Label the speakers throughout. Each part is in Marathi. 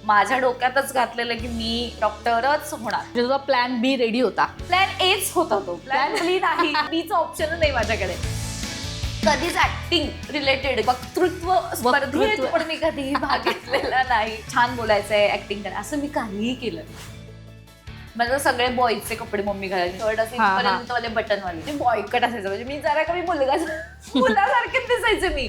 Speaker 1: माझ्या डोक्यातच घातलेलं की मी डॉक्टरच होणार.
Speaker 2: तुझा प्लॅन बी रेडी होता.
Speaker 1: प्लॅन एच होता तो, प्लॅन बी नाही. बीचा ऑप्शन नाही माझ्याकडे. कधीच ऍक्टिंग रिलेटेड वक्तृत्व स्पर्धेत पण मी कधीही भाग घेतलेला नाही. छान बोलायचंय, ऍक्टिंग करायचं असं मी काहीही केलं. माझं सगळे बॉईजचे कपडे मम्मी घालायचे, शर्ट असेपर्यंत वाले बटनवाले बॉयकट असायचं. म्हणजे मी जरा कमी मुलासारखेच दिसायचे मी.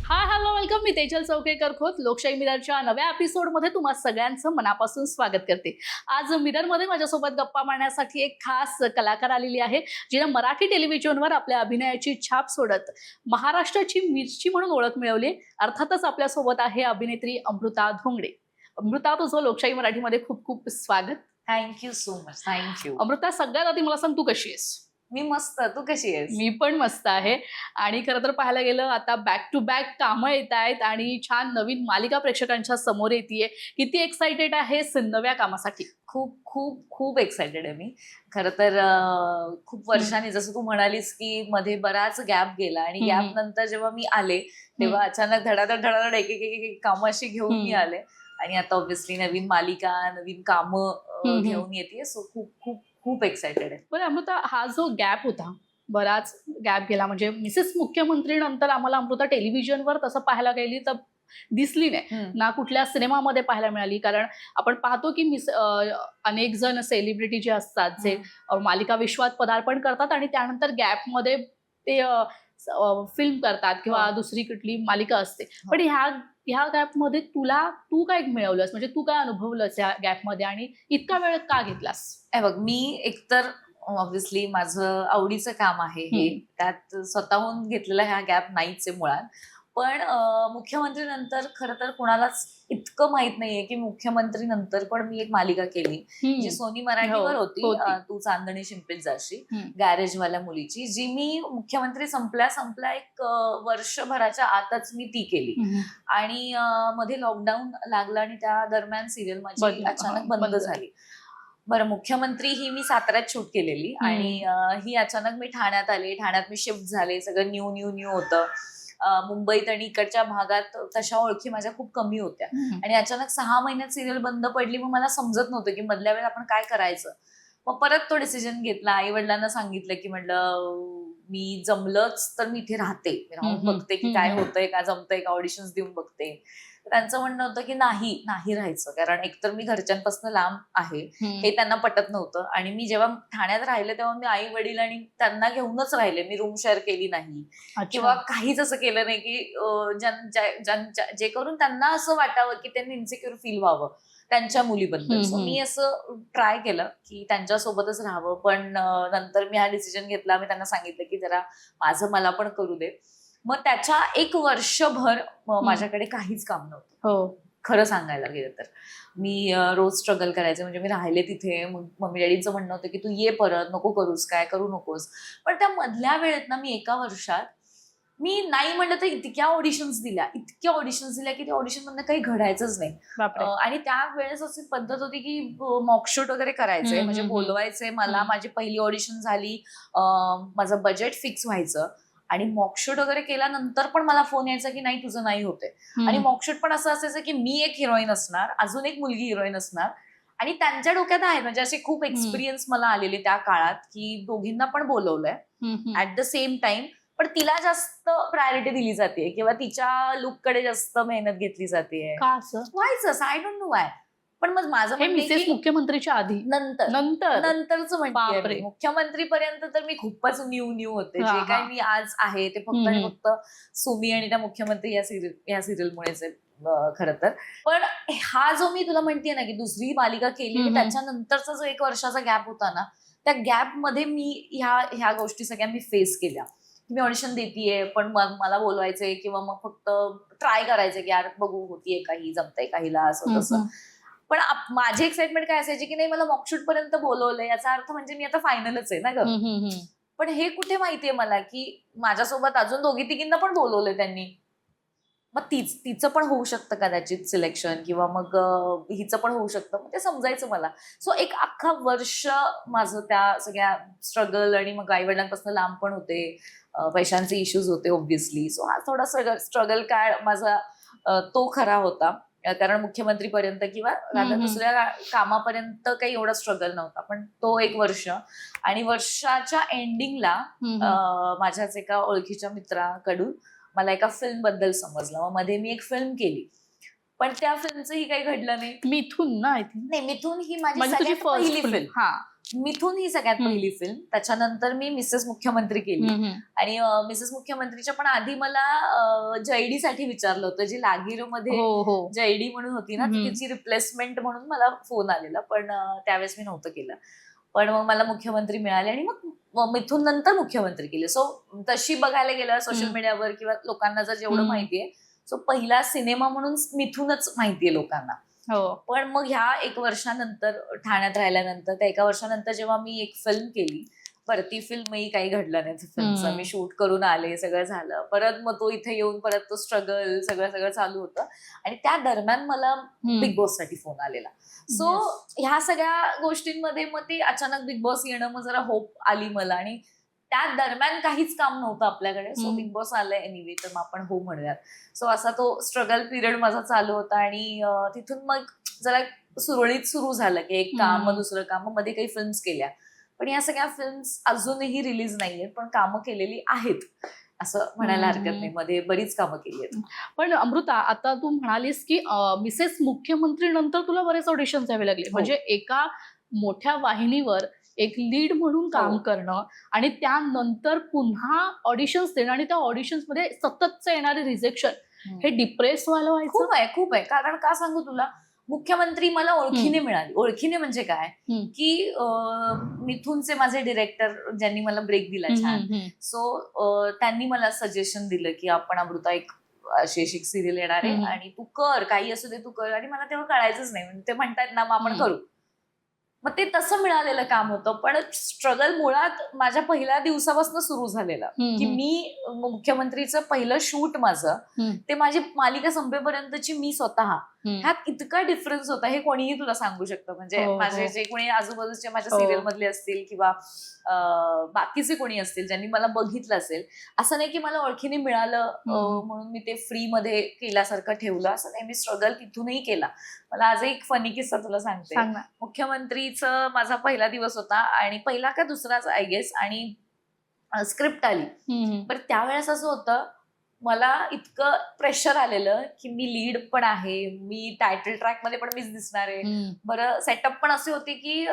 Speaker 2: Hi hello welcome. मी तेजल चौकेकर खोत लोकशाही मिररच्या नव्या एपिसोडमध्ये तुम्हा सगळ्यांचं मनापासून स्वागत करते. आज मिररमध्ये माझ्यासोबत गप्पा मारण्यासाठी एक खास कलाकार आलेली आहे, जिने मराठी टेलिव्हिजनवर आपल्या अभिनयाची छाप सोडत महाराष्ट्राची मिरची म्हणून ओळख मिळवली. अर्थातच आपल्यासोबत आहे अभिनेत्री अमृता धोंगडे. अमृता, तुझं लोकशाही मराठीमध्ये खूप खूप स्वागत.
Speaker 1: Thank you so much. Thank you.
Speaker 2: Amruta, सगळ्यात आधी मला सांग, तू कशी आहेस?
Speaker 1: मी मस्त. तू कशी आहेस?
Speaker 2: मी पण मस्त आहे. आणि खरं तर पाहायला गेलं आता बॅक टू बॅक कामं येत आहेत आणि छान नवीन मालिका प्रेक्षकांच्या समोर येते. किती एक्साइटेड आहेस नव्या कामासाठी?
Speaker 1: खूप खूप खूप एक्सायटेड आहे मी. खरं तर खूप वर्षांनी, जसं तू म्हणालीस की मध्ये बराच गॅप गेला आणि गॅप नंतर जेव्हा मी आले तेव्हा अचानक धडाधड एक एक एक कामं अशी घेऊन मी आले. आणि आता ऑब्व्हियसली नवीन मालिका, नवीन कामं घेऊन येते. सो खूप खूप खूप एक्सायटेड आहे.
Speaker 2: बरं अमृता, हा जो गॅप होता, बराच गॅप गेला, म्हणजे मिसेस मुख्यमंत्री नंतर आम्हाला अमृता टेलिव्हिजनवर तसं पाहायला गेली तर दिसली नाही ना, कुठल्या सिनेमामध्ये पाहायला मिळाली. कारण आपण पाहतो की अनेक जण सेलिब्रिटी जे असतात, जे मालिका विश्वात पदार्पण करतात आणि त्यानंतर गॅपमध्ये ते फिल्म करतात किंवा दुसरी कुठली मालिका असते. पण ह्या गॅपमध्ये तू काय मिळवलंस, म्हणजे तू काय अनुभवलंस या गॅपमध्ये आणि इतका वेळ का घेतलास?
Speaker 1: बघ, मी एकतर ऑब्व्हियसली माझं आवडीचं काम आहे हे, त्यात स्वतःहून घेतलेला ह्या गॅप नाहीच आहे मुळात. पण मुख्यमंत्री नंतर खरं तर कोणालाच इतकं माहित नाहीये की मुख्यमंत्री नंतर पण मी एक मालिका केली जी सोनी मराठीवर होती. तू चांदणी शिंपीत जाशी, गॅरेजवाल्या मुलीची, जी मी मुख्यमंत्री संपल्या एक वर्षभराच्या आतच मी ती केली. आणि मध्ये लॉकडाऊन लागला आणि त्या दरम्यान सिरियल माझी अचानक बंद झाली. बरं, मुख्यमंत्री ही मी साताऱ्यात शूट केलेली आणि ही अचानक मी ठाण्यात आले. ठाण्यात मी शिफ्ट झाले. सगळं न्यू होतं. मुंबईत आणि इकडच्या भागात तशा ओळखी माझ्या खूप कमी होत्या. आणि अचानक 6 महिन्यात सिरियल बंद पडली. मग मला समजत नव्हतं की मधल्या वेळेला आपण काय करायचं. मग परत तो डिसिजन घेतला. आई वडिलांना सांगितलं की म्हटलं मी जमलंच तर मी इथे राहते, राहून बघते की काय होतंय, का जमतंय का, ऑडिशन्स देऊन बघते. त्यांचं म्हणणं होतं की नाही राहायचं, कारण एकतर मी घरच्यांपासून लांब आहे हे त्यांना पटत नव्हतं. आणि मी जेव्हा ठाण्यात राहिले तेव्हा मी आई वडील आणि त्यांना घेऊनच राहिले. मी रूम शेअर केली नाही किंवा काहीच असं केलं नाही की जे करून त्यांना असं वाटावं की त्यांनी इन्सिक्युअर फील व्हावं त्यांच्या मुलीबद्दल. सो मी असं ट्राय केलं की त्यांच्यासोबतच राहावं. पण नंतर मी हा डिसिजन घेतला. मी त्यांना सांगितलं की जरा माझं मला पण करू दे. मग त्याच्या 1 वर्षभर माझ्याकडे काहीच काम नव्हतं. खरं सांगायला गेलं तर मी रोज स्ट्रगल करायचे. म्हणजे मी राहिले तिथे. मम्मी डॅडींचं म्हणणं होतं की तू ये परत, नको करूस, काय करू नकोस. पण त्या मधल्या वेळेत ना मी 1 वर्षात मी नाही म्हणलं तर इतक्या ऑडिशन्स दिल्या की त्या ऑडिशन मधनं काही घडायचंच नाही. आणि त्या वेळेस अशी पद्धत होती की मॉकशूट वगैरे करायचे, म्हणजे बोलवायचे मला. माझी पहिली ऑडिशन झाली, माझं बजेट फिक्स व्हायचं आणि मॉकशूट वगैरे केल्यानंतर पण मला फोन यायचा की नाही तुझं नाही होते. आणि मॉकशूट पण असं असायचं की मी एक हिरोईन असणार, अजून एक मुलगी हिरोईन असणार. आणि त्यांच्या डोक्यात आहे म्हणजे असे खूप एक्सपिरियन्स मला आलेले त्या काळात की दोघींना पण बोलवलंय ऍट द सेम टाइम, पण तिला जास्त प्रायोरिटी दिली जाते किंवा तिच्या लुककडे जास्त मेहनत घेतली जाते. व्हायचं आय डोंट नो वाय. पण मग माझं
Speaker 2: मिसेस मुख्यमंत्रीच्या आधी
Speaker 1: नंतरच म्हणते. मुख्यमंत्रीपर्यंत तर मी खूपच न्यू होते. जे काय मी आज आहे ते फक्त सुमी आणि त्या मुख्यमंत्री या सिरियलमुळेच आहे खरं तर. पण हा जो मी तुला म्हणतेय ना की दुसरी मालिका केली, त्याच्यानंतरचा जो 1 वर्षाचा गॅप होता ना, त्या गॅप मध्ये मी ह्या गोष्टी सगळ्या मी फेस केल्या. मी ऑडिशन देतीये पण मला बोलवायचंय किंवा मग फक्त ट्राय करायचंय की यार बघू होतीये काही, जमतंय काहीला, असं तसं. पण माझी एक्साइटमेंट काय असायची की नाही मला मॉकशूट पर्यंत बोलवलंय, याचा अर्थ म्हणजे मी आता फायनलच आहे ना ग. पण हे कुठे माहितीये मला की माझ्यासोबत अजून 2-3 पण बोलवलंय त्यांनी. मग तिचं पण होऊ शकतं कदाचित सिलेक्शन, किंवा मग हिचं पण होऊ शकतं. मग ते समजायचं मला. सो एक अख्खा वर्ष माझं त्या सगळ्या स्ट्रगल, आणि मग आई वडिलांपासून लांब पण होते, पैशांचे इश्यूज होते ऑब्व्हियसली. सो हा थोडा स्ट्रगल काळ माझा तो खरा होता. कारण मुख्यमंत्रीपर्यंत किंवा rather दुसऱ्या कामापर्यंत काही एवढा स्ट्रगल नव्हता. पण तो 1 वर्ष आणि वर्षाच्या एंडिंगला माझ्याच एका ओळखीच्या मित्राकडून मला एका फिल्म बद्दल समजलं. मग मध्ये मी एक फिल्म केली, पण त्या फिल्मचंही काही घडलं नाही.
Speaker 2: मिथून ना, आय थिंक.
Speaker 1: नाही, मिथून ही माझी
Speaker 2: म्हणजे तुझी
Speaker 1: सगळ्यात पहिली
Speaker 2: फर्स्ट
Speaker 1: फिल्म.
Speaker 2: हा.
Speaker 1: मिथून ही सगळ्यात पहिली फिल्म. त्याच्यानंतर मी मिसेस मुख्यमंत्री केली आणि मिसेस मुख्यमंत्रीच्या पण आधी मला जयडी साठी विचारलं होतं, जी लागिरोमध्ये जयडी म्हणून होती ना, तिची रिप्लेसमेंट म्हणून मला फोन आलेला, पण त्यावेळेस मी नव्हतं केलं. पण मग मला मुख्यमंत्री मिळाले आणि मग मिथून नंतर मुख्यमंत्री केले. सो तशी बघायला गेलं सोशल मीडियावर किंवा लोकांना जर जेवढं माहितीये, सो पहिला सिनेमा म्हणून मिथूनच माहितीये लोकांना. पण मग ह्या 1 वर्षानंतर ठाण्यात राहिल्यानंतर, त्या 1 वर्षानंतर जेव्हा मी एक फिल्म केली, परती फिल्मही काही घडलं नाही फिल्मचं. मी शूट करून आले, सगळं झालं. परत मग तो इथे येऊन परत तो स्ट्रगल सगळं चालू होतं आणि त्या दरम्यान मला बिग बॉस साठी फोन आलेला. सो ह्या सगळ्या गोष्टींमध्ये मग ते अचानक बिग बॉस येणं, मग जरा होप आली मला आणि त्या दरम्यान काहीच काम नव्हतं आपल्याकडे. सो बिग बॉस आलंय एनिवे, तर मग आपण हो म्हणूयात. सो असा तो स्ट्रगल पिरियड माझा चालू होता आणि तिथून मग जरा सुरळीत सुरू झालं की एक काम मग दुसरं काम. मग मध्ये काही फिल्म्स केल्या, पण या सगळ्या फिल्म्स अजूनही रिलीज नाहीयेत, पण कामं केलेली आहेत असं म्हणायला हरकत नाही. मध्ये बरीच कामं केली आहेत.
Speaker 2: पण अमृता, आता तू म्हणालीस की मिसेस मुख्यमंत्री नंतर तुला बरेच ऑडिशन द्यावे लागले. म्हणजे एका मोठ्या वाहिनीवर एक लीड म्हणून काम करणं आणि त्यानंतर पुन्हा ऑडिशन्स देणं आणि त्या ऑडिशन्स मध्ये सततचं येणारे रिजेक्शन, हे डिप्रेस व्हायला व्हायचं.
Speaker 1: खूप आहे. कारण का सांगू तुला, मुख्यमंत्री मला ओळखीने मिळाली. ओळखीने म्हणजे काय की मिथूनचे माझे डिरेक्टर ज्यांनी मला ब्रेक दिला छान, सो त्यांनी मला सजेशन दिलं की आपण अमृता एक अशी एक सिरियल येणार आहे आणि तू कर, काही असू दे तू कर. आणि मला तेव्हा कळायचंच नाही, ते म्हणतात ना मग आपण करू. मग ते तसं मिळालेलं काम होतं. पण स्ट्रगल मुळात माझ्या पहिल्या दिवसापासून सुरू झालेलं की मी मुख्यमंत्रीचं पहिलं शूट माझं, ते माझी मालिका संपेपर्यंतची मी स्वतः, ह्यात इतका डिफरन्स होता हे कोणीही तुला सांगू शकतं. म्हणजे माझे जे कोणी आजूबाजूचे माझ्या सिरियल मधले असतील किंवा बाकीचे कोणी असतील ज्यांनी मला बघितलं असेल, असं नाही की मला ओळखीने मिळालं म्हणून मी ते फ्री मध्ये केल्यासारखं ठेवलं, असं नाही. मी स्ट्रगल तिथूनही केला. मला आजही एक फनी किस्सा तुला सांगते. मुख्यमंत्रीचं माझा पहिला दिवस होता आणि पहिला का दुसराच आय गेस, आणि स्क्रिप्ट आली. पण त्यावेळेस असं होतं, मला इतकं प्रेशर आलेलं की मी लीड पण आहे, मी टायटल ट्रॅक मध्ये पण मीच दिसणार आहे. बरं, सेटअप पण असे होते की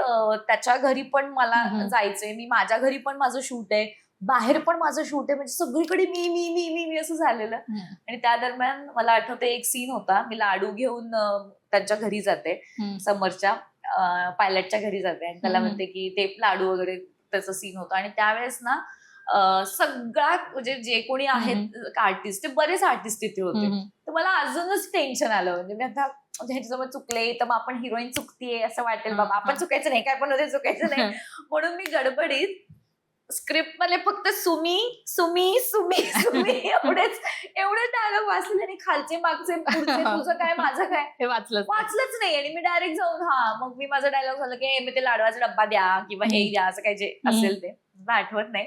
Speaker 1: त्याच्या घरी पण मला जायचंय, मी माझ्या घरी पण माझं शूट आहे, बाहेर पण माझं शूट आहे, म्हणजे सगळीकडे मी मी मी मी मी असं झालेलं. आणि त्या दरम्यान मला आठवते एक सीन होता, मी लाडू घेऊन त्यांच्या घरी जाते, समरच्या पायलटच्या घरी जाते आणि त्याला म्हणते की ते लाडू वगैरे त्याचा सीन होता. आणि त्यावेळेस ना सगळा म्हणजे जे कोणी आहेत आर्टिस्ट, ते बरेच आर्टिस्ट तिथे होते. तर मला अजूनच टेन्शन आलं. म्हणजे मी आता ह्याच्यासोबत चुकले तर मग आपण हिरोईन चुकतीये असं वाटेल, बाबा आपण चुकायचं नाही, काय पण होते चुकायचं नाही. म्हणून मी गडबडीत स्क्रिप्ट मध्ये फक्त सुमी सुमी सुमी सुमी एवढे डायलॉग वाचले आणि खालचे मागचे पुढचे तुझं काय माझं काय हे वाचलंच नाही. आणि मी डायरेक्ट जाऊन मग मी माझा डायलॉग झाला की मी ते लाडवाचा डब्बा द्या किंवा हे द्या, असं काय जे असेल ते मला आठवत नाही.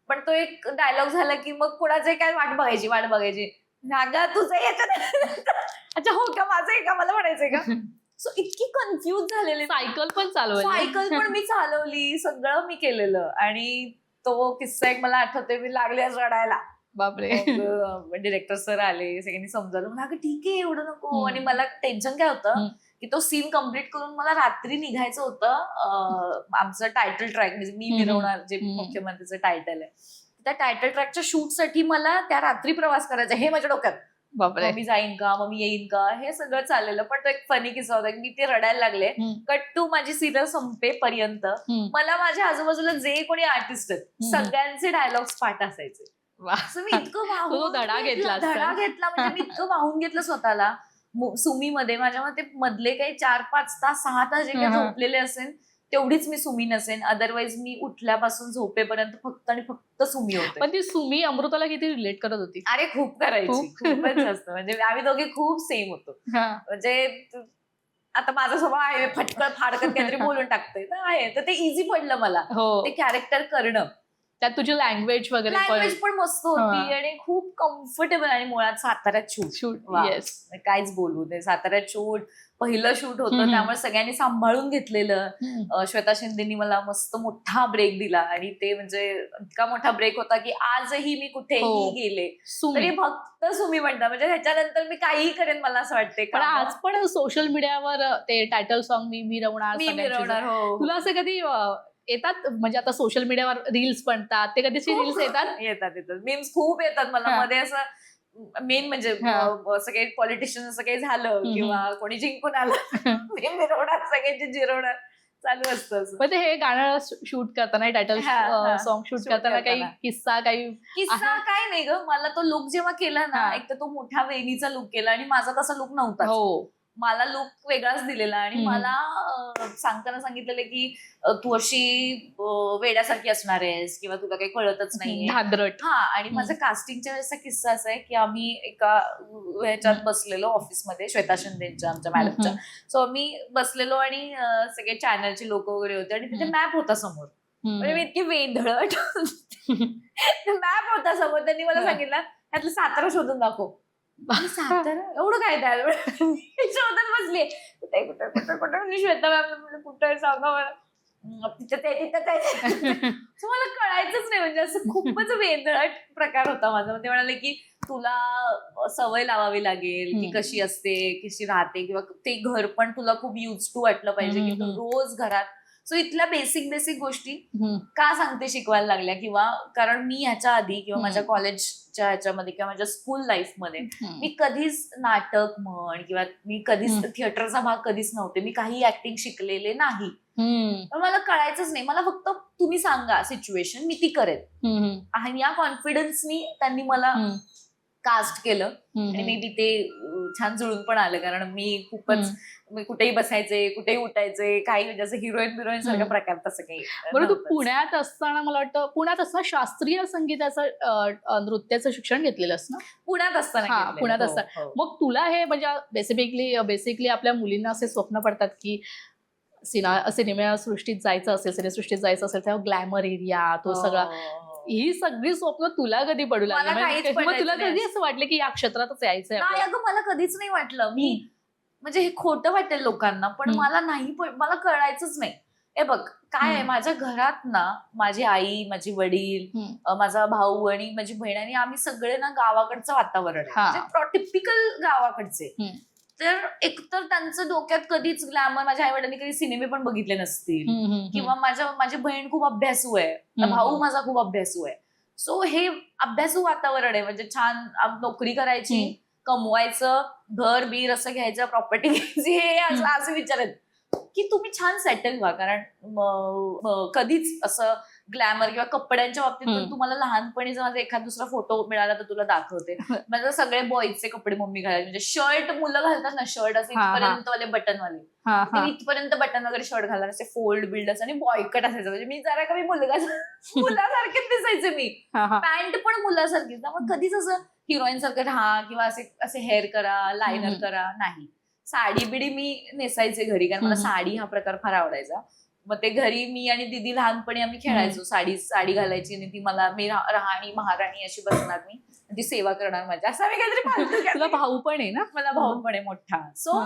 Speaker 1: पण तो एक डायलॉग झाला की मग कुणाचे काय वाट बघायची नागा तुझं याच्यात अच्छा हो का, माझं आहे का, मला म्हणायचंय का. सो इतकी कन्फ्युज झालेली.
Speaker 2: सायकल पण
Speaker 1: मी चालवली, सगळं मी केलेलं. आणि तो किस्सा एक मला आठवते, मी लागले रडायला.
Speaker 2: बापरे.
Speaker 1: डिरेक्टर सर आले, सगळ्यांनी समजावलं. मला ठीक आहे, एवढं नको. आणि मला टेन्शन काय होतं की तो सीन कम्प्लीट करून मला रात्री निघायचं होतं. आमचं टायटल ट्रॅक म्हणजे मी मिरवणार जे मुख्यमंत्रीचं टायटल आहे, त्या टायटल ट्रॅकच्या शूट साठी मला त्या रात्री प्रवास करायचा, हे माझ्या डोक्यात. बापरे, मी जाईन का, मग मी येईन का, हे सगळं चाललेलं. पण तो एक फनी किस्सा होता की मी ते रडायला लागले. कट टू माझी सिरियल संपेपर्यंत मला माझ्या आजूबाजूला जे कोणी आर्टिस्ट आहेत सगळ्यांचे डायलॉग्स पाठ असायचे. मी इतकं वाहून
Speaker 2: धडा घेतला
Speaker 1: म्हणजे मी इतकं वाहून घेतलं स्वतःला. सुमी मध्ये माझ्या मते मधले काही 4-5 तास 6 तास जे काही झोपलेले असेल तेवढीच मी सुमी नसेन. अदरवाईज मी उठल्यापासून झोपेपर्यंत फक्त आणि फक्त सुमी होते.
Speaker 2: पण ती सुमी अमृताला किती रिलेट करत होती?
Speaker 1: अरे खूप करायची, खूपच जास्त. म्हणजे आम्ही दोघे खूप सेम होतो. म्हणजे आता माझा स्वभाव आहे फटकत फाडकत काहीतरी बोलून टाकते आहे, तर ते इझी पडलं मला ते कॅरेक्टर करणं.
Speaker 2: त्यात तुझी लँग्वेज वगैरे
Speaker 1: लँग्वेज पण मस्त होती आणि खूप कम्फर्टेबल. आणि मुळात साताऱ्यात शूट,
Speaker 2: शूट.
Speaker 1: वा.
Speaker 2: येस.
Speaker 1: काहीच बोलू ते साताऱ्यात शूट, पहिलं शूट होतं,
Speaker 2: हम्म.
Speaker 1: त्यामुळे सगळ्यांनी सांभाळून घेतलेलं. श्वेता शिंदेनी मला मस्त मोठा ब्रेक दिला आणि ते म्हणजे इतका मोठा ब्रेक होता की आजही मी कुठेही
Speaker 2: हो.
Speaker 1: गेले
Speaker 2: सुमी.
Speaker 1: तरी फक्त सुमी म्हणता. म्हणजे ह्याच्यानंतर मी काहीही करेन मला असं वाटते.
Speaker 2: पण आज पण सोशल मीडियावर ते टायटल सॉन्ग मी मिरवणार
Speaker 1: मी
Speaker 2: सगळ्यांची
Speaker 1: मिरवणार. हो
Speaker 2: तुला असं कधी येतात म्हणजे आता सोशल मीडियावर रील्स बनतात ते कधीची रील्स येतात
Speaker 1: येतात मीम्स खूप येतात मला.
Speaker 2: हा.
Speaker 1: मध्ये असं मेन म्हणजे
Speaker 2: हा.
Speaker 1: असं काही पॉलिटिशियन असं काही झालं किंवा कोणी जिंकून आलं मी मिरवणार, सगळ्यांची जिरवणार चालू असतं असं.
Speaker 2: पण ते हे गाणं शूट करताना टायटल
Speaker 1: हा, हा.
Speaker 2: सॉन्ग शूट
Speaker 1: Shoot
Speaker 2: करताना काही
Speaker 1: करताना.
Speaker 2: किस्सा काही
Speaker 1: किस्सा
Speaker 2: आहे?
Speaker 1: काय नाही ग, मला तो लुक जेव्हा केला ना,
Speaker 2: हा.
Speaker 1: एक तर तो मोठ्या वेणीचा लुक केला आणि माझा तसा लुक नव्हता.
Speaker 2: हो.
Speaker 1: मला लुक वेगळाच दिलेला आणि मला सांगताना सांगितलेलं की तू अशी वेड्यासारखी असणार आहेस किंवा तुला काही कळतच नाहीये.
Speaker 2: धादरट.
Speaker 1: हा. आणि माझा कास्टिंगच्या वेळेचा किस्सा असा आहे की आम्ही एका ह्याच्यात बसलेलो ऑफिसमध्ये, श्वेता शिंदेच्या आमच्या मॅडमच्या. सो आम्ही बसलेलो आणि सगळे चॅनलचे लोक वगैरे होते आणि तिथे मॅप होता समोर. म्हणजे मी इतकी वेंधळट मॅप होता समोर. त्यांनी मला सांगितलं त्यातलं सातारा शोधून दाखव. सातारा एवढं काय त्या शोधत बसली कुठे कुठे कुठे कुठे. श्वेता मॅम म्हणलं कुठे सांगा मला. तिथं मला कळायचंच नाही. म्हणजे असं खूपच वेंधळट प्रकार होता माझा. ते म्हणाले की तुला सवय लावावी लागेल की कशी असते, कशी राहते, किंवा ते घर पण तुला खूप यूज टू वाटलं पाहिजे की तू रोज घरात. सो इथल्या बेसिक गोष्टी का सांगते शिकवायला लागल्या, किंवा कारण मी ह्याच्या आधी किंवा माझ्या कॉलेजच्या ह्याच्यामध्ये किंवा माझ्या स्कूल लाईफमध्ये मी कधीच नाटक म्हण किंवा मी कधीच थिएटरचा भाग कधीच नव्हते. मी काही ऍक्टिंग शिकलेले नाही. मला कळायचंच नाही. मला फक्त तुम्ही सांगा सिच्युएशन, मी ती करेन. आणि या कॉन्फिडन्सनी त्यांनी मला कास्ट केलं आणि मे बी ते छान जुळून पण आलं. कारण मी खूपच कुठेही बसायचे, कुठेही उठायचे, काही म्हणजे असं हिरोईन सारखा प्रकार तसं काही.
Speaker 2: बरं, तू पुण्यात असताना मला वाटतं पुण्यात असताना शास्त्रीय संगीताचं नृत्याचं शिक्षण घेतलेलंस ना?
Speaker 1: पुण्यात असताना.
Speaker 2: पुण्यात असताना. मग तुला हे म्हणजे बेसिकली आपल्या मुलींना असे स्वप्न पडतात की सिनेमासृष्टीत जायचं असेल, सिनेसृष्टीत जायचं असेल तेव्हा ग्लॅमर एरिया तो सगळा, ही सगळी स्वप्न तुला कधी पडू लागली? मग तुला कधी असं वाटलं की या क्षेत्रातच यायचंय?
Speaker 1: नाही अगं, मला कधीच नाही वाटलं. मी म्हणजे हे खोटं वाटेल लोकांना, पण मला नाही, मला कळायचंच नाही. हे बघ काय आहे, माझ्या घरात ना माझी आई, माझी वडील, माझा भाऊ आणि माझी बहीण आणि आम्ही सगळे ना गावाकडचं वातावरण आहे, म्हणजे टिपिकल गावाकडचे. तर एकतर त्यांचं डोक्यात कधीच ग्लॅमर, माझ्या आई वडिलांनी कधी सिनेमे पण बघितले नसतील, किंवा माझी बहीण खूप अभ्यासू आहे, भाऊ माझा खूप अभ्यासू आहे. सो हे अभ्यासू वातावरण आहे. म्हणजे छान नोकरी करायची, कमवायचं, घर बीर असं घ्यायचं, प्रॉपर्टी घ्यायची, हे असं विचारत की तुम्ही छान सेटल व्हा. कारण कधीच असं ग्लॅमर किंवा कपड्यांच्या बाबतीत पण तुम्हाला लहानपणीचा माझा एखाद दुसरा फोटो मिळाला तर तुला दाखवते. माझं सगळे बॉईजचे कपडे मम्मी घालायचे. म्हणजे शर्ट मुलं घालतात ना, शर्ट असे इथपर्यंत वाले बटनवाले, इथपर्यंत बटन वगैरे शर्ट घालणार, असे फोल्ड बिल्डर्स आणि बॉयकट असायचं. म्हणजे मी जरा कमी मुलासारखेच दिसायचे. मी पॅन्ट पण मुलासारखीच. त्यामुळे कधीच असं हिरोईन सारखं राहा किंवा असे हेअर करा, लायनर करा, नाही. साडी बिडी मी नेसायचे घरी, कारण मला साडी हा प्रकार फार आवडायचा. मग ते घरी मी आणि दीदी लहानपणी आम्ही खेळायचो. साडी घालायची आणि ती मला, मी राहणी महाराणी अशी बसणार, मी ती सेवा करणार माझ्या, असं मी काहीतरी.
Speaker 2: तुला भाऊ पण आहे ना? मला
Speaker 1: भाऊ पण आहे मोठा. सो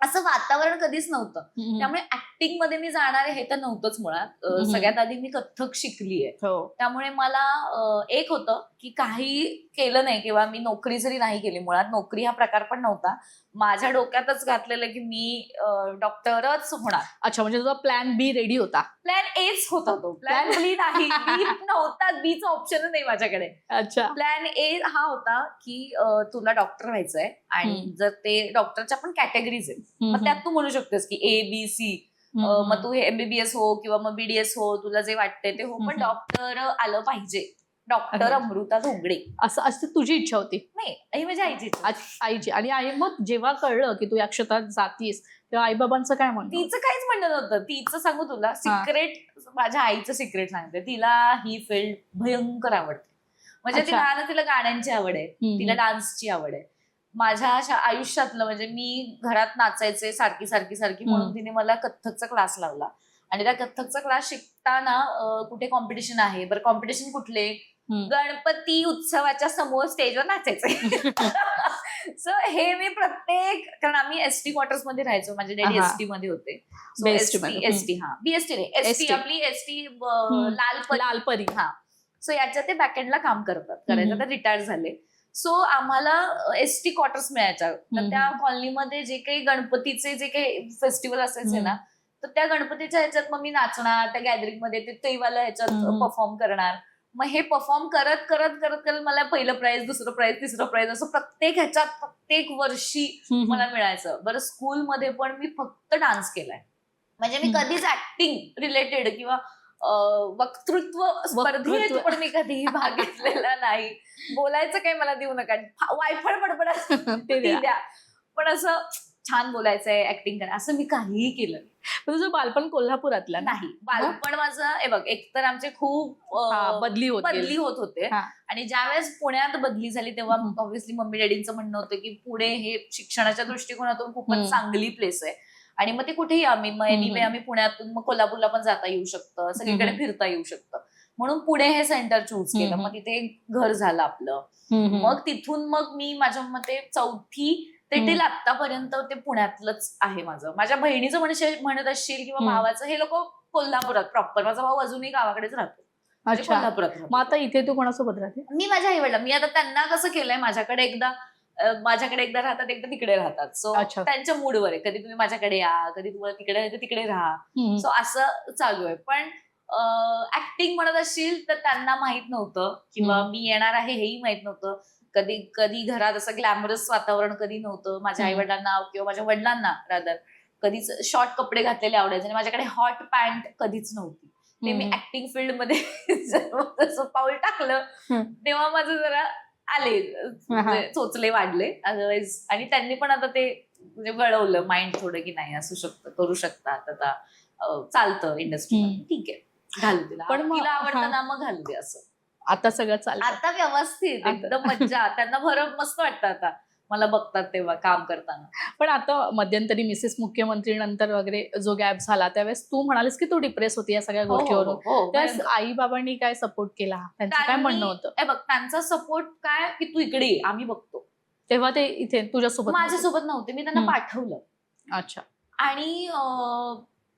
Speaker 1: असं वातावरण कधीच नव्हतं. त्यामुळे ऍक्टिंग मध्ये मी जाणार आहे हे तर नव्हतंच मुळात. सगळ्यात आधी मी कथ्थक शिकलीये. त्यामुळे मला एक होतं की काही केलं नाही किंवा मी नोकरी जरी नाही केली, मुळात नोकरी हा प्रकार पण नव्हता माझ्या डोक्यातच घातलेलं की मी डॉक्टरच होणार. अच्छा, म्हणजे तुझा प्लॅन बी रेडी होता? प्लॅन एच होता तो, प्लॅन बी नाही. बी नव्हता, बीचा ऑप्शन नाही माझ्याकडे. अच्छा, प्लॅन ए हा होता की तुला डॉक्टर व्हायचंय आणि जर ते डॉक्टरच्या पण कॅटेगरीज आहेत, मग त्यात तू म्हणू शकतेस की ए बी सी, मग तू हे एमबीबीएस हो किंवा मग बीडीएस हो, तुला जे वाटतंय ते हो, पण डॉक्टर आलं पाहिजे. डॉक्टर अमृता धोंगडे असं तुझी इच्छा होती? नाही, ही माझ्या आईची. आणि आई, मग जेव्हा कळलं की तू या क्षेत्रात जातीस तेव्हा आई बाबांचं काय म्हणणं? तिचं काहीच म्हणणं नव्हतं. तिचं सांगू तुला सिक्रेट, माझ्या आईचं सिक्रेट सांगते. तिला ही फील्ड भयंकर आवडते. म्हणजे तिला गाण्यांची आवड आहे, तिला डान्सची आवड आहे. माझ्या आयुष्यातलं म्हणजे मी घरात नाचायचे सारखी म्हणून तिने मला कथ्थकचा क्लास लावला आणि त्या कथ्थकचा क्लास शिकताना कुठे कॉम्पिटिशन आहे, बरं कॉम्पिटिशन कुठले, गणपती उत्सवाच्या समोर स्टेजवर नाचायचे. सो हे मी प्रत्येक, कारण आम्ही एसटी क्वार्टर्स मध्ये राहायचो, माझे डॅडी
Speaker 2: आहा.
Speaker 1: एसटी मध्ये होते.
Speaker 2: BST मध्ये.
Speaker 1: एसटी हा बीएसटी नाही, एसटी
Speaker 2: ST.
Speaker 1: आपली एसटी लालपरी.
Speaker 2: लालपरी.
Speaker 1: हा. सो याच्या ते बॅकएंडला काम करायचं, तर रिटायर झाले. सो आम्हाला एसटी क्वार्टर्स मिळायच्या, तर त्या कॉलनीमध्ये जे काही गणपतीचे जे काही फेस्टिवल असायचे ना, तर त्या गणपतीच्या ह्याच्यात मग मी नाचणार, त्या गॅदरिंग मध्ये ते तेवाला ह्याच्यात परफॉर्म करणार. मग हे परफॉर्म करत करत करत करत मला पहिलं प्राइज, दुसरं प्राइज, तिसरं प्राइज असं प्रत्येक ह्याच्यात प्रत्येक वर्षी मला मिळायचं. बरं स्कूलमध्ये पण मी फक्त डान्स केलाय, म्हणजे मी कधीच ऍक्टिंग रिलेटेड किंवा वक्तृत्व स्पर्धेत पण मी कधीही भाग घेतलेला नाही. बोलायचं काही मला देऊ नका, वायफळ बडबड द्या, पण असं छान बोलायचंय, ऍक्टिंग करा, असं मी काहीही केलं
Speaker 2: तुझं बालपण कोल्हापुरातलं
Speaker 1: नाही. बालपण माझं हे बघ, एकतर आमचे खूप
Speaker 2: बदली
Speaker 1: होत होते, आणि ज्यावेळेस पुण्यात बदली झाली तेव्हा ऑब्व्हियसली मम्मी डॅडींचं म्हणणं होतं की पुणे हे शिक्षणाच्या दृष्टिकोनातून खूपच चांगली प्लेस आहे, आणि मग ते कुठेही आम्ही पुण्यातून मग कोल्हापूरला पण जाता येऊ शकतं, सगळीकडे फिरता येऊ शकतं, म्हणून पुणे हे सेंटर चूज केलं. मग तिथे घर झालं आपलं. मग तिथून मग मी माझ्या मते 4थी ते टिल आतापर्यंत ते पुण्यातलंच आहे माझं. माझ्या बहिणीचं म्हणत असशील किंवा भावाचं, हे लोक कोल्हापुरात प्रॉपर, माझा भाऊ अजूनही गावाकडेच राहतो, कोल्हापुरात.
Speaker 2: मग आता इथे तू कोणासोबत राहते?
Speaker 1: मी माझ्या आई वडिला, मी आता त्यांना कसं केलंय, माझ्याकडे एकदा राहतात, एकदा तिकडे राहतात. सो त्यांच्या मूडवर आहे, कधी तुम्ही माझ्याकडे या, कधी तुम्हाला तिकडे राहा. सो असं चालू आहे. पण ऍक्टिंग म्हणत असशील तर त्यांना माहित नव्हतं, किंवा मी येणार आहे हेही माहित नव्हतं. कधी घरात असं ग्लॅमरस वातावरण कधी नव्हतं. माझ्या आई वडिलांना किंवा माझ्या वडिलांना रादर कधीच शॉर्ट कपडे घातलेले आवडायचे, आणि माझ्याकडे हॉट पॅन्ट कधीच नव्हती. ते मी ऍक्टिंग फील्ड मध्ये जसं पाऊल टाकलं तेव्हा माझं जरा आले चोचले वाढले, अदरवाईज. आणि त्यांनी पण आता ते म्हणजे वळवलं माइंड थोडं, की नाही असू शकतं, करू शकतात, आता चालतं इंडस्ट्रीमध्ये, ठीक आहे घालू तिला, पण तिला आवडतं ना मग घालू दे. असं
Speaker 2: आता सगळं चालतं,
Speaker 1: आता व्यवस्थित एकदम मज्जा. त्यांना भरम मस्त वाटतं आता मला बघतात तेव्हा काम करताना.
Speaker 2: पण आता मध्यंतरी मिसेस मुख्यमंत्री नंतर वगैरे जो गॅप झाला, त्यावेळेस तू म्हणालीस की तू डिप्रेस होती या सगळ्या गोष्टीवरून. त्यावेळेस आई बाबांनी काय सपोर्ट केला? त्यांचं काय म्हणणं होतं?
Speaker 1: बघ, त्यांचा सपोर्ट काय की तू इकडे ये, आम्ही बघतो.
Speaker 2: तेव्हा ते इथे तुझ्यासोबत?
Speaker 1: माझ्यासोबत नव्हते, मी त्यांना पाठवलं.
Speaker 2: अच्छा.
Speaker 1: आणि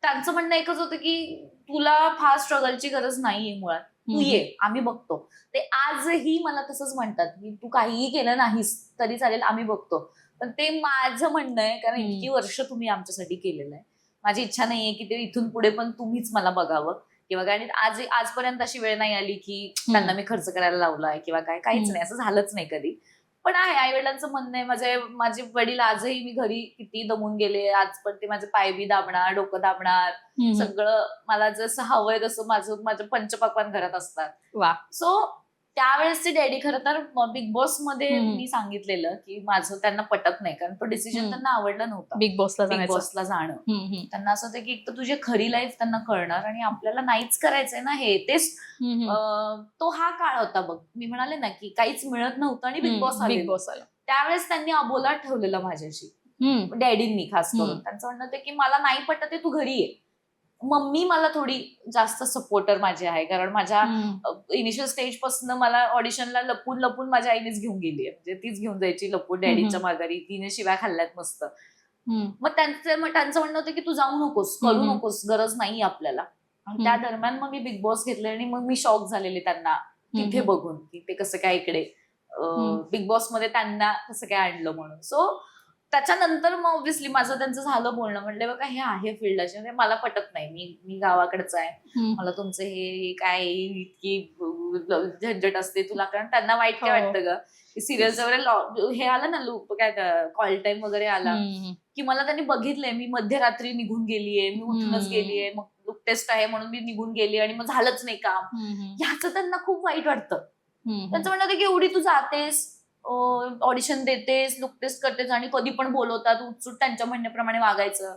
Speaker 1: त्यांचं म्हणणं एकच होतं की तुला फार स्ट्रगलची गरज नाहीये, मुळात तू ये, आम्ही बघतो. ते आजही मला तसंच म्हणतात की तू काहीही केलं नाहीस तरी चालेल, आम्ही बघतो. पण ते माझं म्हणणं आहे, कारण इतकी वर्ष तुम्ही आमच्यासाठी केलेलं आहे. माझी इच्छा नाहीये की ते इथून पुढे पण तुम्हीच मला बघावं किंवा काय. आजपर्यंत अशी वेळ नाही आली की त्यांना मी खर्च करायला लावलाय किंवा काय, काहीच नाही, असं झालंच नाही कधी. पण आहे, आई वडिलांचं म्हणणं आहे, माझे वडील आजही, मी घरी किती दमून गेले, आज पण ते माझे पाय बी दाबणार, डोकं दाबणार, सगळं मला जसं हवंय तसं माझं पंचपक्वान्न घरात असतात.
Speaker 2: वा.
Speaker 1: सो त्यावेळेसचे डॅडी, खरं तर बिग बॉस मध्ये मी सांगितलेलं की माझं त्यांना पटत नाही, कारण तो डिसिजन त्यांना आवडला नव्हता, बिग बॉसला जाणं. त्यांना असं होतं की एक तर तुझी खरी लाईफ त्यांना कळणार, आणि आपल्याला नाहीच करायचंय ना हे. तेच तो हा काळ होता बघ, मी म्हणाले ना की काहीच मिळत नव्हतं आणि बिग बॉस आला. त्यावेळेस त्यांनी अबोला ठेवलेला माझ्याशी, डॅडींनी खास करून. त्यांचं म्हणणं होतं की मला नाही पटत आहे, तू घरी ये. मम्मी मला थोडी जास्त सपोर्टर माझी आहे, कारण माझ्या इनिशियल स्टेज पासून मला ऑडिशनला लपून लपून माझ्या आईनेच घेऊन गेली आहे, म्हणजे तीच घेऊन जायची लपून डॅडीच्या माघारी, तिने शिव्या खाल्ल्यात मस्त. मग त्यांचं म्हणणं होतं की तू जाऊ नकोस, करू नकोस, गरज नाही आपल्याला. आणि त्या दरम्यान मग मी बिग बॉस घेतले, आणि मग मी शॉक झालेले त्यांना तिथे बघून की ते कसं काय इकडे बिग बॉस मध्ये त्यांना कसं काय आणलं म्हणून. सो त्याच्यानंतर मग ऑब्व्हियसली माझं त्यांचं झालं बोलणं, म्हणले बघा हे आहे फील्ड अशी, मला पटत नाही, मी गावाकडचं आहे, मला तुमचं हे काय इतकी झंझट असते तुला. कारण त्यांना वाईट काय वाटतं ग, की सिरियल्स वगैरे हे आलं ना, काय कॉल टाइम वगैरे आला की मला त्यांनी बघितलंय, मी मध्यरात्री निघून गेलीये, मी उठूनच गेलीये, मग लुक टेस्ट आहे म्हणून मी निघून गेली आणि मग झालंच नाही काम. ह्याचं त्यांना खूप वाईट वाटतं. त्यांचं म्हणणं होतं की एवढी तू जातेस, ऑडिशन देतेस, लुक टेस्ट करतेस, आणि कधी पण बोलवतात, उठसूट त्यांच्या म्हणण्याप्रमाणे वागायचं.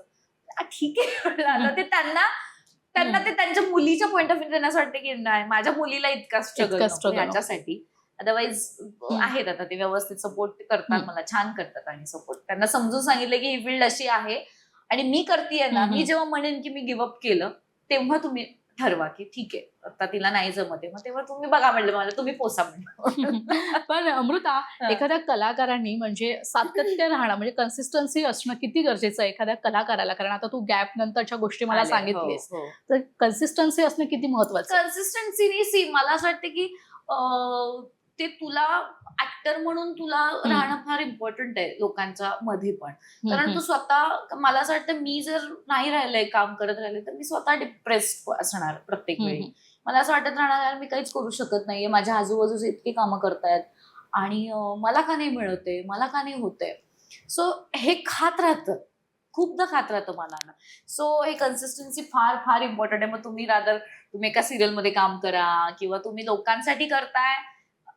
Speaker 1: ठीक आहे. ते त्यांना ते त्यांच्या मुलीच्या पॉइंट ऑफ व्ह्यू त्यांना असं वाटतं की नाही, माझ्या मुलीला इतका स्ट्रगल याच्यासाठी. अदरवाईज आहेत आता ते व्यवस्थित सपोर्ट करतात मला, छान करतात. आणि सपोर्ट त्यांना समजून सांगितलं की ही फील्ड अशी आहे आणि मी करतेय ना, मी जेव्हा म्हणेन की मी गिव्हअप केलं तेव्हा तुम्ही ठरवा की ठीक आहे आता तिला नाही जमते, मग तेव्हा तुम्ही बघा म्हणलं मला, तुम्ही पोसा म्हणलं.
Speaker 2: पण अमृता, एखाद्या कलाकारांनी म्हणजे सातत्य राहणं म्हणजे कन्सिस्टन्सी असणं किती गरजेचं आहे एखाद्या कलाकाराला? कारण आता तू गॅप नंतरच्या गोष्टी मला
Speaker 1: आले, हो,
Speaker 2: सांगितलीस,
Speaker 1: हो.
Speaker 2: तर कन्सिस्टन्सी असणं किती महत्वाचं आहे?
Speaker 1: कन्सिस्टन्सीनी सी मला असं वाटतं की ते तुला ऍक्टर म्हणून तुला राहणं फार इम्पॉर्टंट आहे लोकांच्या मध्ये पण. कारण तू स्वतः, मला असं वाटतं मी जर नाही राहिलंय काम करत राहिले तर मी स्वतः डिप्रेस्ड असणार प्रत्येक वेळी. मला असं वाटत राहणार यार मी काहीच करू शकत नाहीये, माझ्या आजूबाजूचे इतके कामं करतायत आणि मला का नाही मिळतंय, मला का नाही होतंय. सो हे खात राहतं, खूपदा खात राहतं मनाला. सो हे कन्सिस्टन्सी फार फार इम्पॉर्टंट आहे. मग तुम्ही तुम्ही एका सिरियल मध्ये काम करा किंवा तुम्ही लोकांसाठी करताय.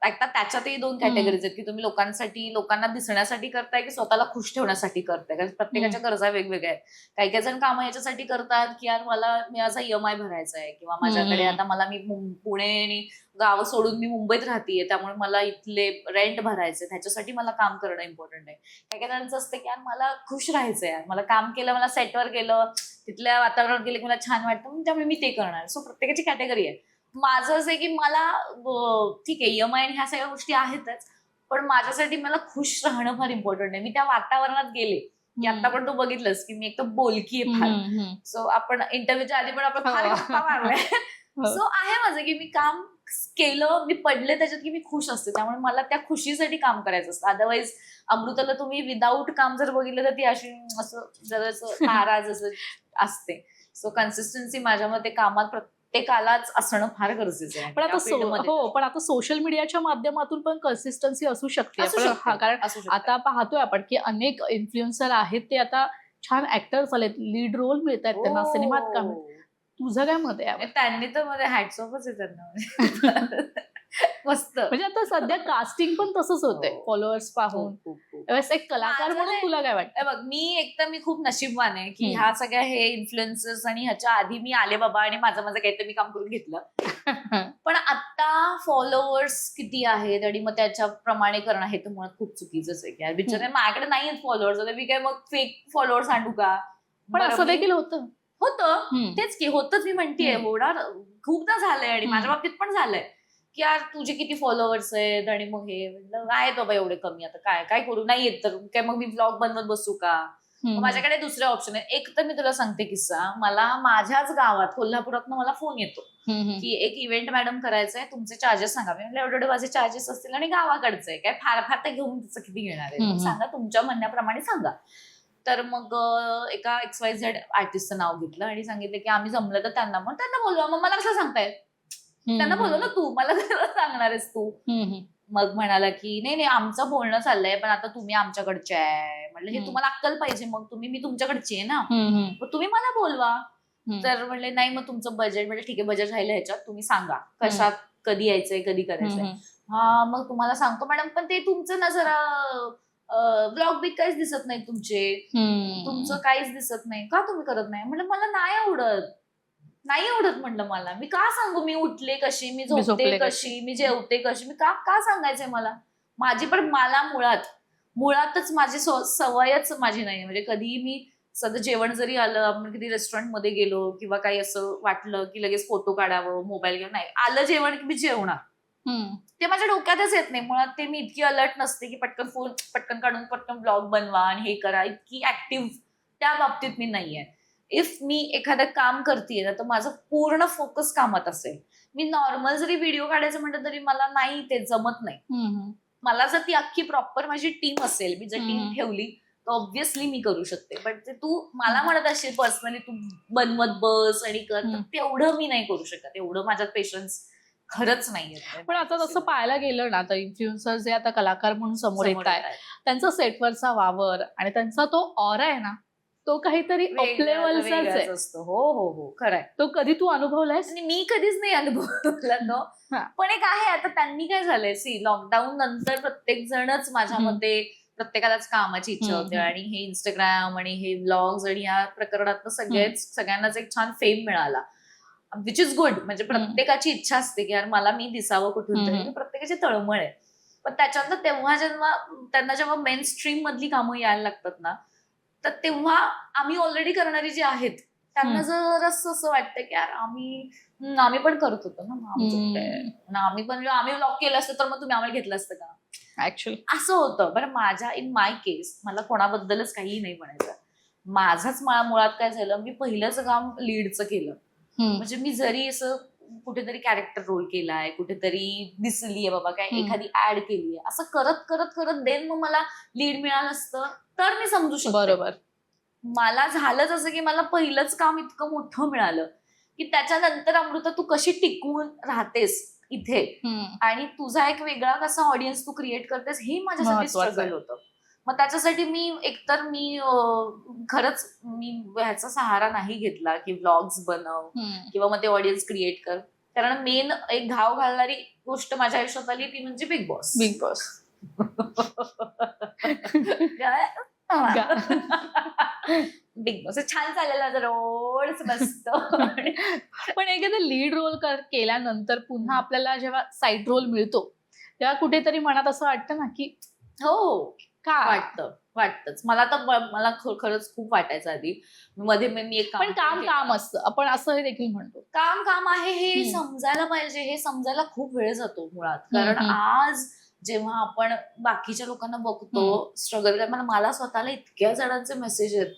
Speaker 1: आता त्याच्यातही दोन कॅटेगरीज आहेत की तुम्ही लोकांसाठी, लोकांना दिसण्यासाठी करताय की स्वतःला खुश ठेवण्यासाठी करताय. कारण प्रत्येकाच्या गरजा वेगवेगळ्या आहेत. काही काही जण कामं याच्यासाठी करतात की यार मला माझा EMI भरायचा आहे किंवा माझ्याकडे आता मला मी पुणे आणि गाव सोडून मी मुंबईत राहतेय त्यामुळे मला इथले रेंट भरायचे, त्याच्यासाठी मला काम करणं इम्पॉर्टंट आहे. काही काही जणांचं असतं की यार मला खुश राहायचंय, यार मला काम केलं, मला सेटवर गेलं, तिथल्या वातावरणात गेलं की मला छान वाटतं, त्यामुळे मी ते करणार. सो प्रत्येकाची कॅटेगरी आहे. माझं असं आहे की मला ठीक आहे EMI आणि ह्या सगळ्या गोष्टी आहेतच, पण माझ्यासाठी मला खुश राहणं फार इम्पॉर्टंट आहे. मी त्या वातावरणात गेले की आता पण तू बघितलंस की मी एक तर बोलकी आहे फार. सो आपण इंटरव्ह्यूच्या आधी पण आपण फार गप्पा मारलाय. सो आहे माझं की मी काम केलं, मी पडले त्याच्यात की मी खुश असते, त्यामुळे मला त्या खुशीसाठी काम करायचं असतं. अदरवाईज अमृताला तुम्ही विदाऊट काम जर बघितलं तर ती अशी असं जरासं नाराज असं असते. सो कन्सिस्टन्सी माझ्या मते कामात प्रत्येकालाच असणं फार गरजेचं आहे.
Speaker 2: पण आता
Speaker 1: या फील्डमध्ये
Speaker 2: हो, पण आता सोशल मीडियाच्या माध्यमातून पण कन्सिस्टन्सी असू शकते.
Speaker 1: असू
Speaker 2: पण
Speaker 1: शकते,
Speaker 2: कारण
Speaker 1: असू शकते.
Speaker 2: आता पाहतोय आपण की अनेक इन्फ्लुएन्सर आहेत ते आता छान ऍक्टर झालेत, लीड रोल मिळत आहेत त्यांना, सिनेमात काम
Speaker 1: हो.
Speaker 2: तुझं काय मत आहे यावर?
Speaker 1: त्यांनी तर मध्ये हॅट्स ऑफच आहे त्यांना. मस्त.
Speaker 2: म्हणजे आता सध्या कास्टिंग पण तसंच होतंय
Speaker 1: हो.
Speaker 2: फॉलोअर्स पाहून.
Speaker 1: खूप, खूप, खूप.
Speaker 2: त्यावेळेस एक कलाकार
Speaker 1: माझं
Speaker 2: म्हणून
Speaker 1: नाही-
Speaker 2: तुला काय वाटतं?
Speaker 1: बघ मी खूप नशीबवान आहे की
Speaker 2: हम्म.
Speaker 1: ह्या सगळ्या हे इन्फ्लुएन्सर्स आणि ह्याच्या आधी मी आले बाबा आणि माझं काहीतरी मी काम करून घेतलं. पण आता फॉलोअर्स किती आहेत आणि मग त्याच्याप्रमाणे करणं हे तर मुळात खूप चुकीचंच आहे की यार बिचारे माझ्याकडे नाही आहेत फॉलोअर्स, आता मी काय मग फेक फॉलोअर्स आणू का?
Speaker 2: पण असं देखील होतं.
Speaker 1: होतं तेच की होतच, मी म्हणतेय होणार खूपदा झालंय आणि माझ्या बाबतीत पण झालंय की यार तुझे किती फॉलोअर्स आहेत आणि मग हे म्हणलं काय बाबा एवढे कमी, आता काय काय करू, नाही येत तर काय मग मी ब्लॉग बनवत बसू का? मग माझ्याकडे दुसरे ऑप्शन आहे. एक तर मी तुला सांगते किस्सा, मला माझ्याच गावात कोल्हापुरातनं मला फोन येतो की एक इव्हेंट मॅडम करायचंय, तुमचे चार्जेस सांगा. मी म्हटलं एवढे माझे चार्जेस असतील आणि गावाकडचं आहे, काय फार फार ते घेऊन तिचं किती घेणार आहे, मग सांगा तुमच्या म्हणण्याप्रमाणे सांगा. तर मग एका XYZ आर्टिस्टचं नाव घेतलं आणि सांगितलं की आम्ही जमलं तर त्यांना बोलवा. मग मला कसं सांगतायत, त्यांना बोलव ना तू, मला कसं सांगणार आहेस तू? मग म्हणाला की नाही नाही आमचं बोलणं चाललंय पण आता तुम्ही आमच्याकडचे आहे. म्हणलं हे तुम्हाला अक्कल पाहिजे, मग मी तुमच्याकडची आहे ना, मग तुम्ही मला बोलवा. तर म्हणले नाही मग तुमचं बजेट, म्हणजे ठीक आहे बजेट राहिलं ह्याच्यात, तुम्ही सांगा कशात कधी यायचंय कधी करायचंय. हा मग तुम्हाला सांगतो मॅडम, पण ते तुमचं ना जरा ब्लॉग बिग काहीच दिसत नाही तुमचे, तुमचं काहीच दिसत नाही का, तुम्ही करत नाही? म्हणलं मला नाही आवडत म्हणलं मला, मी का सांगू मी उठले कशी, मी झोपते कशी, मी जेवते कशी, मी का सांगायचंय मला? माझी पण मला मुळातच माझी सवयच माझी नाही. म्हणजे कधी मी सध्या जेवण जरी आलं, आपण कधी रेस्टॉरंट मध्ये गेलो किंवा काही असं वाटलं की लगेच फोटो काढावं मोबाईल घेऊन, नाही आलं जेवण की मी जेवणार, ते माझ्या डोक्यातच येत नाही. मुळात ते मी इतकी अलर्ट नसते की पटकन फोन पटकन काढून पटकन ब्लॉग बनवा आणि हे करा, इतकी ऍक्टिव्ह त्या बाबतीत मी नाहीये. इफ मी एखादं काम करतेय तर माझं पूर्ण फोकस कामात असेल. मी नॉर्मल जरी व्हिडिओ काढायचं म्हटलं तरी मला नाही ते जमत नाही. मला जर ती अख्खी प्रॉपर माझी टीम असेल, मी जर टीम ठेवली तर ऑब्व्हियसली मी करू शकते. पण ते तू मला म्हणत असेल पर्सनली तू बनवत बस आणि कर, तर तेवढं मी नाही करू शकत, एवढं माझ्यात पेशन्स खरंच नाहीये.
Speaker 2: पण आता तसं पाहायला गेलं ना, आता इन्फ्लुएन्सर जे आता कलाकार म्हणून समोर येत आहे, त्यांचा सेटवरचा वावर आणि त्यांचा तो ऑरा आहे ना, तो काहीतरी अप लेवलचाच आहे.
Speaker 1: हो हो हो खरंय.
Speaker 2: तो कधी तू अनुभवलायस?
Speaker 1: आणि मी कधीच नाही अनुभवला तो. पण एक आहे, आता त्यांनी काय झालंय सी, लॉकडाऊन नंतर प्रत्येक जणच माझ्या मते प्रत्येकालाच कामाची इच्छा होते आणि हे इंस्टाग्राम आणि हे ब्लॉग्स आणि या प्रकरणात सगळ्यांनाच एक छान फेम मिळाला, विच इज गुड. म्हणजे प्रत्येकाची इच्छा असते की यार मला मी दिसावं कुठून तरी, प्रत्येकाची तळमळ आहे. पण त्याच्यानंतर त्यांना जेव्हा मेन स्ट्रीम मधली कामं यायला लागतात ना, तर तेव्हा आम्ही ऑलरेडी करणारी जी आहेत त्यांना जर असं वाटतं की यार आम्ही पण करत होतो ना, मग आमचं काय? आम्ही व्लॉग केलं असतं तर मग तुम्ही आम्हाला घेतलं असतं का?
Speaker 2: ऍक्च्युअली
Speaker 1: असं होतं. बरं इन माय केस मला कोणाबद्दलच काहीही नाही म्हणायचं. माझंच मुळात काय झालं, मी पहिलंच काम लीडचं केलं. म्हणजे मी जरी असं कुठेतरी कॅरेक्टर रोल केलाय, कुठेतरी दिसलीये बाबा, काय एखादी ऍड केलीये, असं करत करत करत देन मग मला लीड मिळालं असतं तर मी समजू शकते.
Speaker 2: बरोबर.
Speaker 1: मला झालंच असं की मला पहिलंच काम इतकं मोठं मिळालं की त्याच्यानंतर अमृता तू कशी टिकून राहतेस इथे आणि तुझा एक वेगळा कसा ऑडियन्स तू क्रिएट करतेस हे माझ्यासाठी स्ट्रगल होतं. मग त्याच्यासाठी मी खरंच मी ह्याचा सहारा नाही घेतला की व्लॉग्स बनव किंवा मग ते ऑडियन्स क्रिएट कर. कारण मेन एक घाव घालणारी गोष्ट माझ्या आयुष्यात आली ती म्हणजे big boss.
Speaker 2: Big boss
Speaker 1: big boss छान चाललेला रोड मस्त.
Speaker 2: पण एखादा लीड रोल केल्यानंतर पुन्हा आपल्याला जेव्हा साईड रोल मिळतो तेव्हा कुठेतरी मनात असं वाटतं ना की
Speaker 1: हो
Speaker 2: काय
Speaker 1: वाटतंच. मला खरंच खूप वाटायचं आधी. मध्ये मी एक
Speaker 2: पण काम असतं, आपण असं देखील म्हणतो.
Speaker 1: काम आहे हे समजायला पाहिजे. हे समजायला खूप वेळ जातो मुळात. कारण आज जेव्हा आपण बाकीच्या लोकांना बघतो स्ट्रगल करताना, मला स्वतःला इतक्या जणांचे मेसेज आहेत,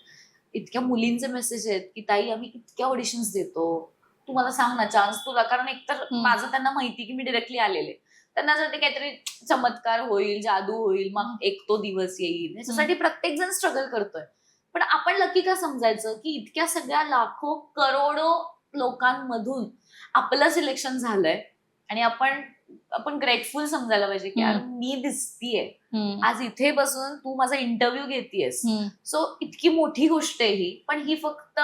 Speaker 1: इतक्या मुलींचे मेसेज आहेत की ताई आम्ही इतक्या ऑडिशन्स देतो, तू मला सांग ना चान्स तुला. कारण एकतर माझं त्यांना माहिती की मी डिरेक्टली आलेले, त्यांना असं काहीतरी चमत्कार होईल, जादू होईल, मग एक तो दिवस येईल, याच्यासाठी प्रत्येक जण स्ट्रगल करतोय. पण आपण लकी का समजायचं की इतक्या सगळ्या लाखो करोडो लोकांमधून आपलं सिलेक्शन झालंय आणि आपण ग्रेटफुल समजायला पाहिजे की यार मी दिसतीये आज इथे बसून, तू माझा इंटरव्ह्यू घेतेयस. सो इतकी मोठी गोष्ट आहे ही. पण ही फक्त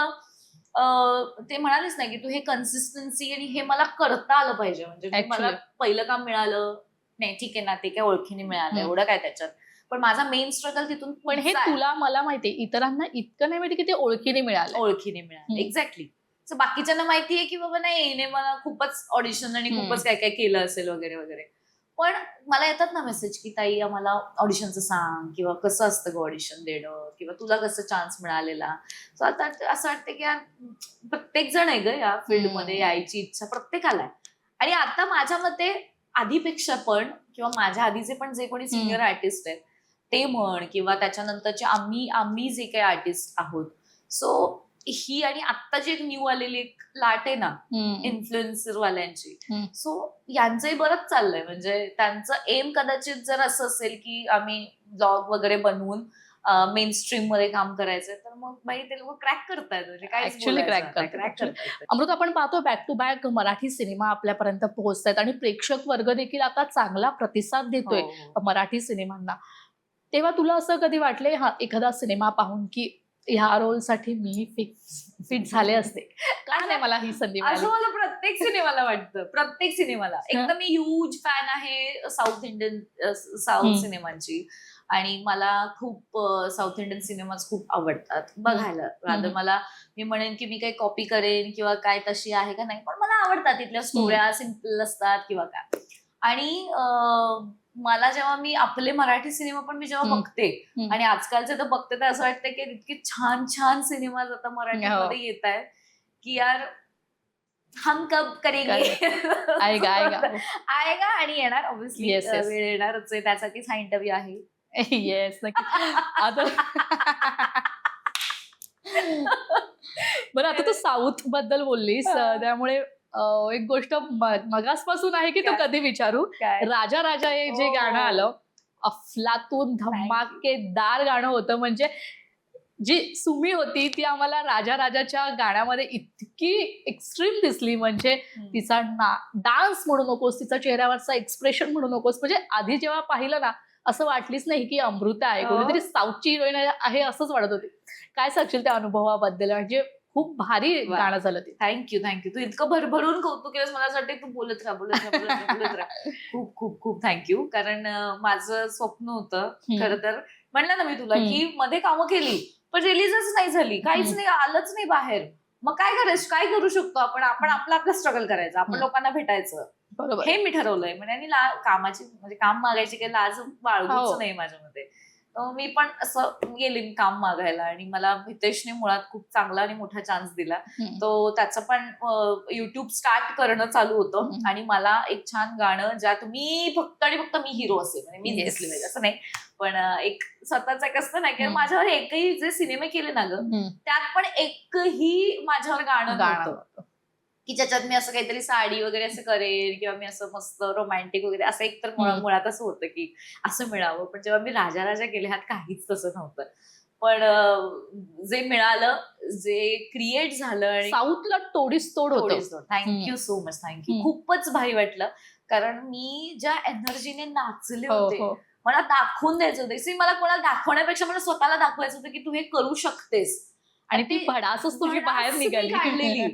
Speaker 1: ते म्हणालेच नाही की तू हे कन्सिस्टन्सी आणि हे मला करता आलं पाहिजे. म्हणजे मला पहिलं काम मिळालं नाही, ठीक आहे ना, ते काय ओळखीने मिळालं, एवढं काय त्याच्यात. पण माझा मेन स्ट्रगल तिथून.
Speaker 2: पण हे तुला मला माहितीये, इतरांना इतकं नाही माहिती की ते ओळखीने मिळालं.
Speaker 1: एक्झॅक्टली. बाकीच्यांना माहितीये की बाबा नाही येणे मला खूपच ऑडिशन आणि खूपच काय काय केलं असेल वगैरे वगैरे. पण मला येतात ना मेसेज की ताई आम्हाला ऑडिशनचं सांग, किंवा कसं असतं ग ऑडिशन देणं, किंवा तुला कसं चान्स मिळालेला. सो आता असं वाटतं की यार प्रत्येक जण आहे ग या फील्डमध्ये यायची इच्छा प्रत्येकाला आहे. आणि आता माझ्या मते आधीपेक्षा पण, किंवा माझ्या आधीचे पण जे कोणी सिनियर आर्टिस्ट आहेत ते म्हण, किंवा त्याच्यानंतरचे आम्ही जे काही आर्टिस्ट आहोत, सो ही आणि आता जी एक न्यू आलेली एक लाट आहे ना इन्फ्लुएन्सर वाल्यांची, सो यांचंही बरंच चाललंय. म्हणजे त्यांचं एम कदाचित जर असं असेल की आम्ही ब्लॉग वगैरे बनवून मेन स्ट्रीम मध्ये काम करायचंय, तर मग बाई ते लोक क्रॅक करतायत. म्हणजे काय क्रॅक.
Speaker 2: अमृत, आपण पाहतो back to back Marathi cinema आपल्यापर्यंत पोहोचतायत आणि प्रेक्षक वर्ग देखील आता चांगला प्रतिसाद देतोय मराठी सिनेमांना. तेव्हा तुला असं कधी वाटलंय हा एखादा सिनेमा पाहून की ह्या रोलसाठी मी फिट झाले असते, का नाही मला ही संधी मिळाली?
Speaker 1: असं मला प्रत्येक सिनेमाला वाटतं. प्रत्येक सिनेमाला. एकदम मी ह्यूज फॅन आहे साऊथ सिनेमांची, आणि मला खूप साऊथ इंडियन सिनेमाच खूप आवडतात बघायला. रादर मी म्हणेन की मी काही कॉपी करेन किंवा काय तशी आहे का नाही, पण मला आवडतात. तिथल्या स्टोऱ्या सिम्पल असतात किंवा काय. आणि मला जेव्हा मी आपले मराठी सिनेमा पण मी जेव्हा बघते, आणि आजकालचे तर बघते, तर असं वाटतं की इतके छान छान सिनेमा आता मराठीमध्ये येत आहेत की यार हम कब करेंगे. आएगा आणि येणार ऑब्व्हियसली. वेळ येणारच आहे, त्यासाठीच हा इंटरव्ह्यू आहे.
Speaker 2: येस, नक्की. आता बरं, आता तू साऊथ बद्दल बोललीस, त्यामुळे एक गोष्ट मगासपासून आहे की तू कधी विचारू. राजा राजा हे जे गाणं आलं, अफलातून धमाकेदार गाणं होतं. म्हणजे जी सुमी होती ती आम्हाला राजा राजाच्या गाण्यामध्ये इतकी एक्स्ट्रीम दिसली. म्हणजे तिचा डान्स म्हणू नकोस, तिचा चेहऱ्यावरचा एक्सप्रेशन म्हणू नकोस, म्हणजे आधी जेव्हा पाहिलं ना असं वाटलीच नाही की अमृता आहे, कोणीतरी साऊथची हिरोईन आहे असंच वाटत होती. काय सांगशील त्या अनुभवाबद्दल? म्हणजे खूप भारी गाणं झालं ते.
Speaker 1: थँक्यू. तू इतकं भरभरून कौतुक केलंस, मला वाटतं तू बोलत राहा. खूप खूप खूप थँक्यू. कारण माझं स्वप्न होतं खरं तर, म्हणलं ना मी तुला की मध्ये कामं केली पण रिलीजच नाही झाली, काहीच नाही, आलंच नाही बाहेर. मग काय करू शकतो आपण आपलं स्ट्रगल करायचं, आपण लोकांना भेटायचं, हे मी ठरवलंय. म्हणजे कामाची, म्हणजे काम मागायची काही लाज बाळगूच नाही माझ्यामध्ये. मी पण असं गेले काम मागायला आणि मला हितेशने मुळात खूप चांगला आणि मोठा चान्स दिला. तो त्याचं पण युट्यूब स्टार्ट करणं चालू होतं आणि मला एक छान गाणं ज्यात मी फक्त आणि फक्त मी हिरो असेल म्हणजे मीच दिसली पाहिजे असं नाही, पण एक स्वतःच एक असतं नाही की माझ्यावर एकही जे सिनेमे केले ना ग त्यात पण एकही माझ्यावर गाणं नव्हतं की ज्याच्यात मी असं काहीतरी साडी वगैरे असं करेल किंवा मी असं मस्त रोमॅन्टिक वगैरे असं एक तर मुळात असं होतं की असं मिळावं. पण जेव्हा मी राजा राजा केले ह्यात काहीच तसं नव्हतं. पण जे मिळालं, जे क्रिएट झालं आणि
Speaker 2: साऊथला तोडीस तोड होतं.
Speaker 1: Thank you so much, thank you. खूपच भारी वाटलं कारण मी ज्या एनर्जीने नाचले होते मला दाखवून द्यायचं होतं. See, मला कोणाला दाखवण्यापेक्षा मला स्वतःला दाखवायचं होतं की तू हे करू शकतेस
Speaker 2: आणि ती भडासच तुझी बाहेर निघाली
Speaker 1: काढलेली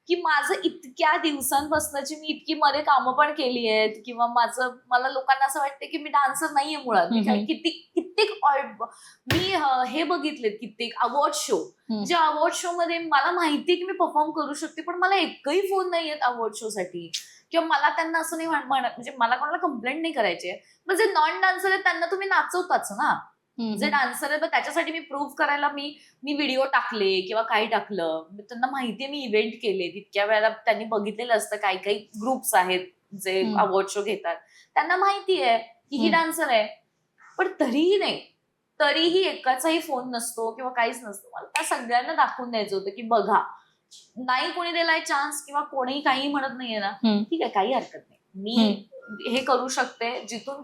Speaker 1: की माझं इतक्या दिवसांपासूनची मी इतकी मध्ये कामं पण केली आहेत किंवा मला लोकांना असं वाटतं की मी डान्सर नाहीये मुळात. कित्येक मी हे बघितलेत कित्येक अवॉर्ड शो, ज्या अवॉर्ड शो मध्ये मला माहितीये की मी परफॉर्म करू शकते पण मला एकही फोन नाही येत अवॉर्ड शो साठी किंवा मला त्यांना असं नाही म्हणत म्हणजे मला कोणाला कंप्लेंट नाही करायची आहे. मग जे नॉन डान्सर आहेत त्यांना तुम्ही नाचवताच ना. जे डान्सर आहे त्याच्यासाठी मी प्रूव्ह करायला मी व्हिडिओ टाकले किंवा काही टाकलं. त्यांना माहितीये मी इव्हेंट केले तितक्या वेळेला त्यांनी बघितलेलं असतं. काही ग्रुप्स आहेत जे अवॉर्ड शो घेतात त्यांना माहिती आहे की ही डान्सर आहे पण तरीही नाही, तरीही एकाचाही फोन नसतो किंवा काहीच नसतं. मला त्या सगळ्यांना दाखवून द्यायचं होतं की बघा नाही कोणी दिलाय चान्स किंवा कोणी काही म्हणत नाहीये ना ठीक आहे काही हरकत नाही, मी हे करू शकते. जिथून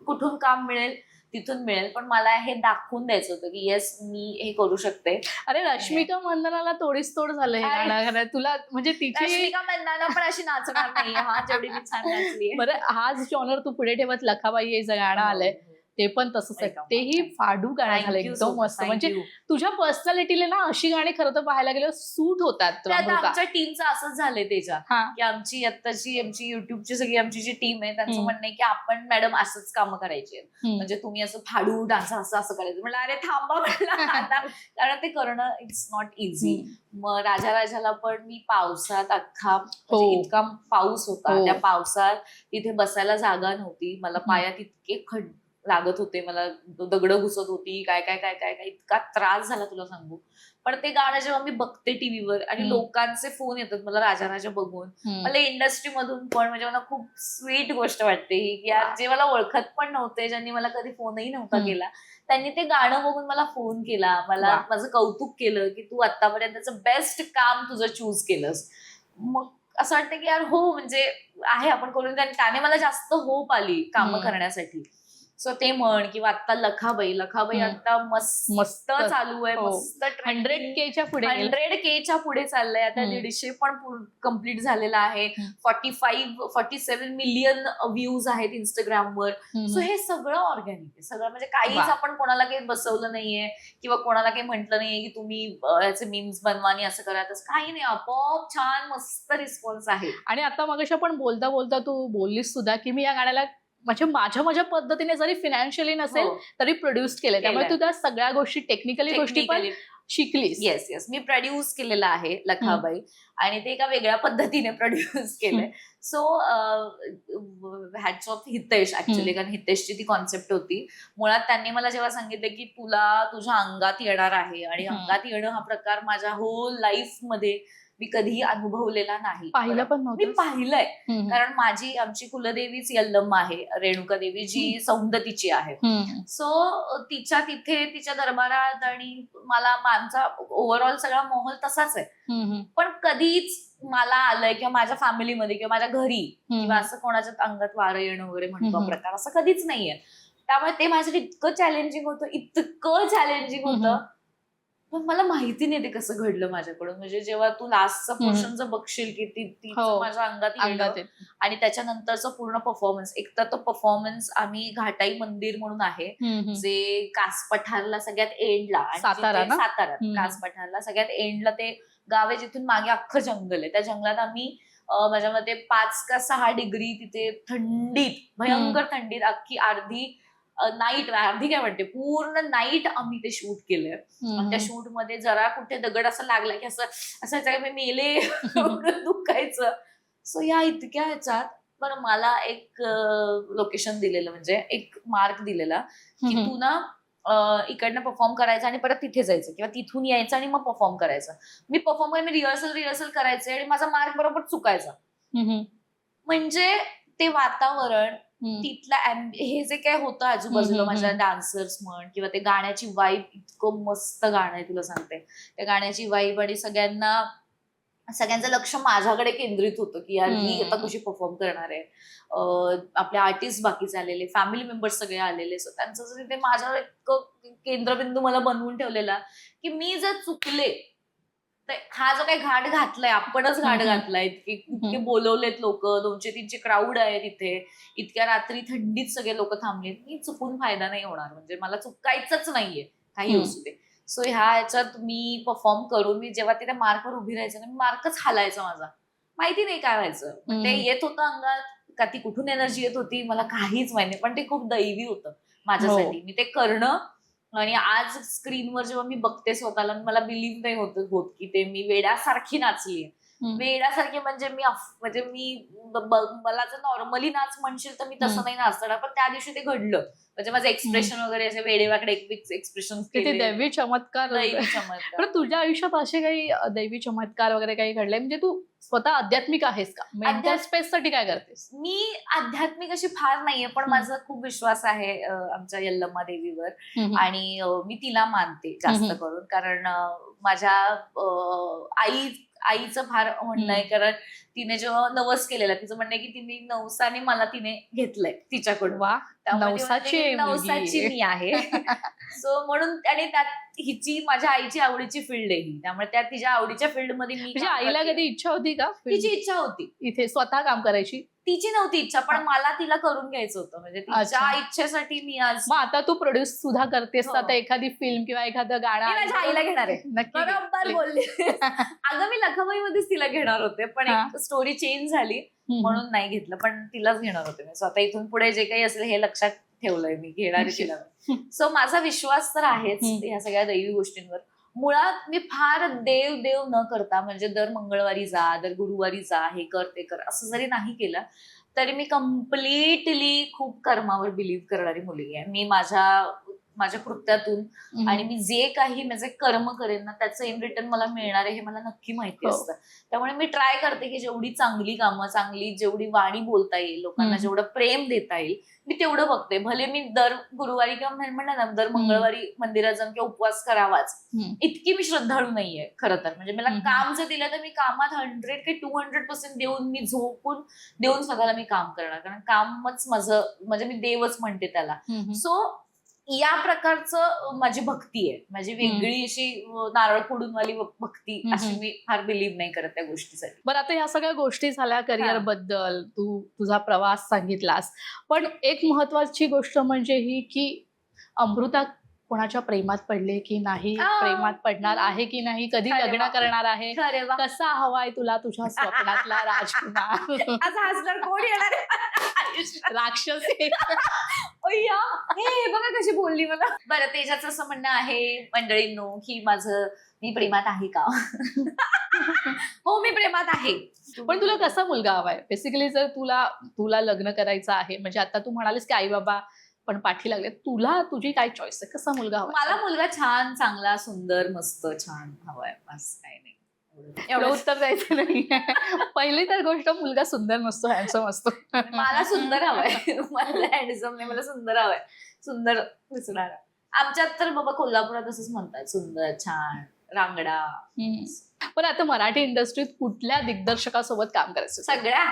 Speaker 1: कुठून काम मिळेल तिथून मिळेल पण मला हे दाखवून द्यायचं होतं की येस मी हे करू शकते.
Speaker 2: अरे रश्मिका मंदानाला तोडीस तोड झालंय गाणं तुला म्हणजे तिची.
Speaker 1: रश्मिका मंदाना पण अशी नाचणार नाही हा जेवढी मी छान नाचली.
Speaker 2: बरं हाच जॉनर तू पुढे ठेवत लखाबाई हे गाणं आलंय ते पण तसंच आहे. तेही फाडू गाणं झालं एकदम मस्त. म्हणजे तुझ्या पर्सनॅलिटीला ना अशी गाणी खरं तर पाहायला गेलं सूट होतात.
Speaker 1: आमच्या टीमचं असंच झालंय त्याच्या की आमची आमची युट्यूबची सगळी आमची जी टीम आहे त्यांचं म्हणणं आहे की आपण मॅडम असंच कामं करायची म्हणजे तुम्ही असं फाडू डान्स असं करायचं. म्हणलं अरे थांबा म्हणलं कारण ते करणं इट्स नॉट इझी. मग राजा राजाला पण मी पावसात अख्खा म्हणजे इतका पाऊस होता त्या पावसात तिथे बसायला जागा नव्हती. मला पायात इतके लागत होते, मला दगड घुसत होती, काय काय काय काय काय इतका त्रास झाला तुला सांगू. पण ते गाणं जेव्हा मी बघते टीव्हीवर आणि लोकांचे फोन येतात मला राजा राजा बघून, मला इंडस्ट्री मधून पण म्हणजे मला खूप स्वीट गोष्ट वाटते ही की यार जे मला ओळखत पण नव्हते, ज्यांनी मला कधी फोनही नव्हता केला, त्यांनी ते गाणं बघून मला फोन केला, मला माझं कौतुक केलं की तू आतापर्यंतचं बेस्ट काम तुझं चूज केलंस. मग असं वाटतं की यार हो म्हणजे आहे आपण करून. त्याने मला जास्त होप आली कामं करण्यासाठी. सो ते म्हण किंवा आता लखाबाई आता मस्त चालू आहे. मस्त
Speaker 2: 100K पुढे
Speaker 1: 100K पुढे चाललंय आता. 150 पण कम्प्लीट झालेला आहे. 47 मिलियन व्ह्यूज आहेत इंस्टाग्रामवर. सो हे सगळं ऑर्गॅनिक आहे सगळं. म्हणजे काहीच आपण कोणाला काही बसवलं नाहीये किंवा कोणाला काही म्हटलं नाहीये की तुम्ही याचे मीम्स बनवा आणि असं करा तसं काही नाही. आपोआप छान मस्त रिस्पॉन्स आहे.
Speaker 2: आणि आता मगाशी आपण बोलता बोलता तू बोललीस सुद्धा की मी या गाण्याला म्हणजे माझ्या पद्धतीने जरी फिनान्शियली नसेल तरी प्रोड्यूस केलंय. त्यामुळे तू त्या सगळ्या गोष्टी टेक्निकली गोष्टी पण शिकलीस.
Speaker 1: येस मी प्रोड्यूस केलेलं आहे लखाबाई आणि ते एका वेगळ्या पद्धतीने प्रोड्यूस केलंय. So hats off Hitesh actually, कारण हितेशची ती कॉन्सेप्ट होती. मुळात त्यांनी मला जेव्हा सांगितलं की तुला तुझ्या अंगात येणार आहे आणि अंगात येणं हा प्रकार माझ्या होल लाईफ मध्ये मी कधीही अनुभवलेला नाही.
Speaker 2: पाहिलं पण
Speaker 1: मी पाहिलंय कारण आमची कुलदेवीच यल्लम्मा आहे, रेणुका देवी जी सौंदतीची आहे. सो तिच्या तिथे तिच्या दरबारात आणि आमचा ओव्हरऑल सगळा माहोल तसाच आहे. पण कधीच मला आलंय किंवा माझ्या फॅमिलीमध्ये किंवा माझ्या घरी किंवा असं कोणाच्या अंगात वारं येणं वगैरे म्हणतो प्रकार असं कधीच नाहीये. त्यामुळे ते माझ्यासाठी इतकं चॅलेंजिंग होतं. पण मला माहिती नाही ते कसं घडलं माझ्याकडून. म्हणजे जेव्हा तू लास्टचं पोर्शन जर बघशील की तिचं माझ्या अंगात येणं आणि त्याच्यानंतरचा पूर्ण परफॉर्मन्स. एक तर तो परफॉर्मन्स आम्ही घाटाई मंदिर म्हणून आहे जे कास पठारला सगळ्यात एंडला, सातारात कास पठारला सगळ्यात एंडला ते गाव आहे जिथून मागे अख्खं जंगल आहे. त्या जंगलात आम्ही माझ्या मते 5 का 6 डिग्री तिथे थंडीत, भयंकर थंडीत अख्खी अर्धी काय म्हणते पूर्ण नाईट आम्ही ते शूट केलंय. त्या शूट मध्ये जरा कुठे दगड असं लागला की असं मी मेले दुखायचं. सो या इतक्या ह्याच्यात पण मला एक लोकेशन दिलेलं म्हणजे एक मार्क दिलेला की तू ना इकडनं परफॉर्म करायचं आणि परत तिथे जायचं किंवा तिथून यायचं आणि मग परफॉर्म करायचं. मी परफॉर्म मी रिहर्सल करायचे आणि माझा मार्क बरोबर चुकायचा. म्हणजे ते वातावरण, तिथला हे जे काय होतं आजूबाजूला माझ्या डान्सर्स म्हण किंवा ते गाण्याची वाईब, इतकं मस्त गाणं आहे तुला सांगते. त्या गाण्याची वाईब आणि सगळ्यांचं लक्ष माझ्याकडे केंद्रित होतं की यार ही आता कशी परफॉर्म करणार आहे. आपले आर्टिस्ट बाकीचे आलेले, फॅमिली मेंबर्स सगळे आलेले, सो त्यांचं तिथे माझ्यावर इतकं केंद्रबिंदू मला बनवून ठेवलेला की मी जर चुकले तर हा जो काही घाट घातलाय आपणच घाट घातलाय. इतके बोलवलेत लोक, 200-300 क्राऊड आहे तिथे, इतक्या रात्री थंडीत सगळे लोक थांबलेत. मी चुकून फायदा नाही होणार, म्हणजे मला चुकायचंच नाहीये काही असू दे. सो ह्याच्यात मी परफॉर्म करून मी जेव्हा तिथे मार्कवर उभी राहायचं ना, मार्कच हालायचा माझा, माहिती नाही काय व्हायचं. पण ते येत होतं अंगात का, ती कुठून एनर्जी येत होती मला काहीच माहिती नाही, पण ते खूप दैवी होतं माझ्यासाठी. मी ते करणं आणि आज स्क्रीनवर जेव्हा मी बघते स्वतःला, मला बिलीव्ह नाही होत की ते मी वेड्यासारखी नाचलीये. वेड्यासारखी म्हणजे मी मला जर नॉर्मली नाच म्हणशील तर मी तसं नाही नाचणार, पण त्या दिवशी ते घडलं. म्हणजे माझं एक्सप्रेशन वगैरे असे वेडेवाकडे एक्सप्रेशन,
Speaker 2: दैवी चमत्कार. पण तुझ्या आयुष्यात असे काही दैवी चमत्कार वगैरे काही घडले म्हणजे तू स्वतः आध्यात्मिक आहेस का? मेंटल स्पेस साठी काय करतेस?
Speaker 1: मी आध्यात्मिक अशी फार नाहीये, पण माझा खूप विश्वास आहे आमच्या यल्लम्मा देवीवर आणि मी तिला मानते जास्त करून. कारण माझ्या आईचं फार म्हणणं आहे, कारण तिने जेव्हा नवस केलेला, तिचं म्हणणं आहे की तिने नवसाने मला तिने घेतलंय तिच्याकडून. नवसाची मी आहे. सो म्हणून, आणि त्यात माझ्या आईची आवडीची फील्ड आहे ही, त्यामुळे त्या तिच्या आवडीच्या फील्ड मध्ये मी.
Speaker 2: आईला कधी इच्छा होती का?
Speaker 1: तिची इच्छा होती
Speaker 2: इथे स्वतः काम करायची.
Speaker 1: तिची नव्हती इच्छा, पण मला तिला करून घ्यायचं होतं, म्हणजे तिच्या इच्छेसाठी मी आज.
Speaker 2: मग आता तू प्रोड्यूस सुद्धा करतेस, आता एखादी फिल्म किंवा एखादं गाणं
Speaker 1: माझ्या आईला घेणार आहे. बरोबर बोलली. अगं मी लखाबाईमध्येच तिला घेणार होते, पण एक स्टोरी चेंज झाली म्हणून नाही घेतलं, पण तिलाच घेणार होते मी. स्वतः इथून पुढे जे काही असेल हे लक्षात ठेवलंय मी, घेणार तिला. सो माझा विश्वास तर आहेच ह्या सगळ्या दैवी गोष्टींवर. मुळात मी फार देव न करता, म्हणजे दर मंगळवारी जा, दर गुरुवारी जा, हे कर ते कर असं जरी नाही केलं तरी मी कम्प्लिटली खूप कर्मावर बिलीव्ह करणारी मुलगी आहे. मी माझ्या कृत्यातून आणि मी जे काही माझे कर्म करेन ना, त्याचं इन रिटर्न मला मिळणार आहे हे मला नक्की माहिती असतं. त्यामुळे मी ट्राय करते की जेवढी चांगली कामं, जेवढी वाणी बोलता येईल, लोकांना जेवढं प्रेम देता येईल मी तेवढं बघते. भले मी दर गुरुवारी किंवा म्हणलं ना दर मंगळवारी मंदिरात जाऊन किंवा उपवास करावाच, इतकी मी श्रद्धाळू नाहीये खरं तर. म्हणजे मला काम जर दिलं तर मी कामात 100 की 200% देऊन, मी झोपून देऊन स्वतःला मी काम करणार, कारण कामच माझं, म्हणजे मी देवच म्हणते त्याला. सो या प्रकारचं माझी भक्ती आहे, माझी वेगळी अशी नारळ फोडूनवाली भक्ती, अशी मी फार बिलीव्ह नाही करत त्या गोष्टीसाठी.
Speaker 2: बरं, आता ह्या सगळ्या गोष्टी झाल्या करिअर बद्दल, तू तुझा प्रवास सांगितलास, पण एक महत्वाची गोष्ट म्हणजे ही की अमृता कोणाच्या प्रेमात पडले की नाही, प्रेमात पडणार आहे की नाही, कधी लग्न करणार आहे, कसा हवाय तुला तुझ्या स्वप्नातला राजकुमार?
Speaker 1: कोण येणार
Speaker 2: राक्षस?
Speaker 1: हे बघा कशी बोलली मला. बरं, तेजाचं असं म्हणणं आहे मंडळींनो की मी प्रेमात आहे का? हो, मी प्रेमात आहे.
Speaker 2: पण तुला कसा मुलगा हवाय? बेसिकली जर तुला लग्न करायचं आहे, म्हणजे आता तू म्हणालीस की आई बाबा पण पाठी लागले, तुझी काय चॉईस आहे? कसा मुलगा हवा?
Speaker 1: मला मुलगा छान, चांगला, सुंदर, मस्त, छान हवाय, बस काही नाही.
Speaker 2: एवढं उत्तर द्यायचं नाही. पहिली तर गोष्ट, मुलगा सुंदर नसतो, हँडसम असतो.
Speaker 1: मला सुंदर हवाय. मला हँडसम नाही, मला सुंदर हवाय, सुंदर दिसणारा. आमच्यात तर बाबा कोल्हापुरात असंच म्हणतात, सुंदर, छान, रांगडा.
Speaker 2: पण आता मराठी इंडस्ट्रीत कुठल्या दिग्दर्शकासोबत काम करायचं?
Speaker 1: सगळ्या.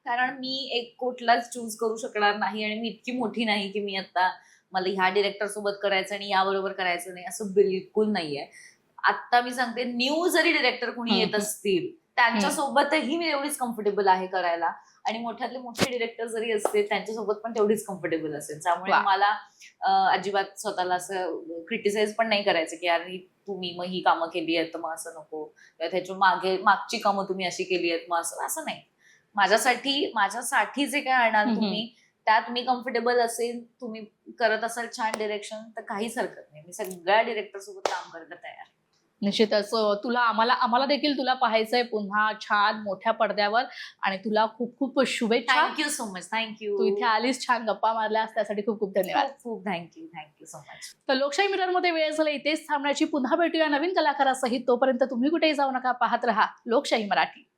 Speaker 1: कारण मी एक कुठलाच चूज करू शकणार नाही, आणि मी इतकी मोठी नाही की मी आता मला ह्या डिरेक्टर सोबत करायचं आणि याबरोबर करायचं नाही, असं बिलकुल नाहीये. आता मी सांगते, न्यू जरी डिरेक्टर कोणी येत असतील त्यांच्यासोबतही मी एवढीच कम्फर्टेबल आहे करायला, आणि मोठ्यातले मोठे डिरेक्टर जरी असतील त्यांच्यासोबत पण तेवढीच कम्फर्टेबल असेल. त्यामुळे मला अजिबात स्वतःला असं क्रिटिसाइज पण नाही करायचं की यार तुम्ही मग ही कामं केली आहेत तर मग असं नको, किंवा त्याच्या मागची कामं तुम्ही अशी केली आहेत मग असं नाही. माझ्यासाठी जे काय आणाल तुम्ही, त्यात मी कम्फर्टेबल असेल, तुम्ही करत असाल छान डिरेक्शन, तर काहीच हरकत नाही. मी सगळ्या डिरेक्टर सोबत काम करायला तयार.
Speaker 2: निश्चितच तुला आम्हाला देखील तुला पाहायचंय पुन्हा छान मोठ्या पडद्यावर आणि तुला खूप खूप शुभेच्छा.
Speaker 1: Thank you so much. थँक्यू.
Speaker 2: तू इथे आलीस, छान गप्पा मारल्यास त्यासाठी खूप खूप धन्यवाद.
Speaker 1: खूप खूप थँक्यू सो मच.
Speaker 2: तर लोकशाही मिररमध्ये वेळ झाला इथेच थांबण्याची. पुन्हा भेटूया नवीन कलाकारासहित. तोपर्यंत तुम्ही कुठेही जाऊ नका. पाहत रहा लोकशाही मराठी.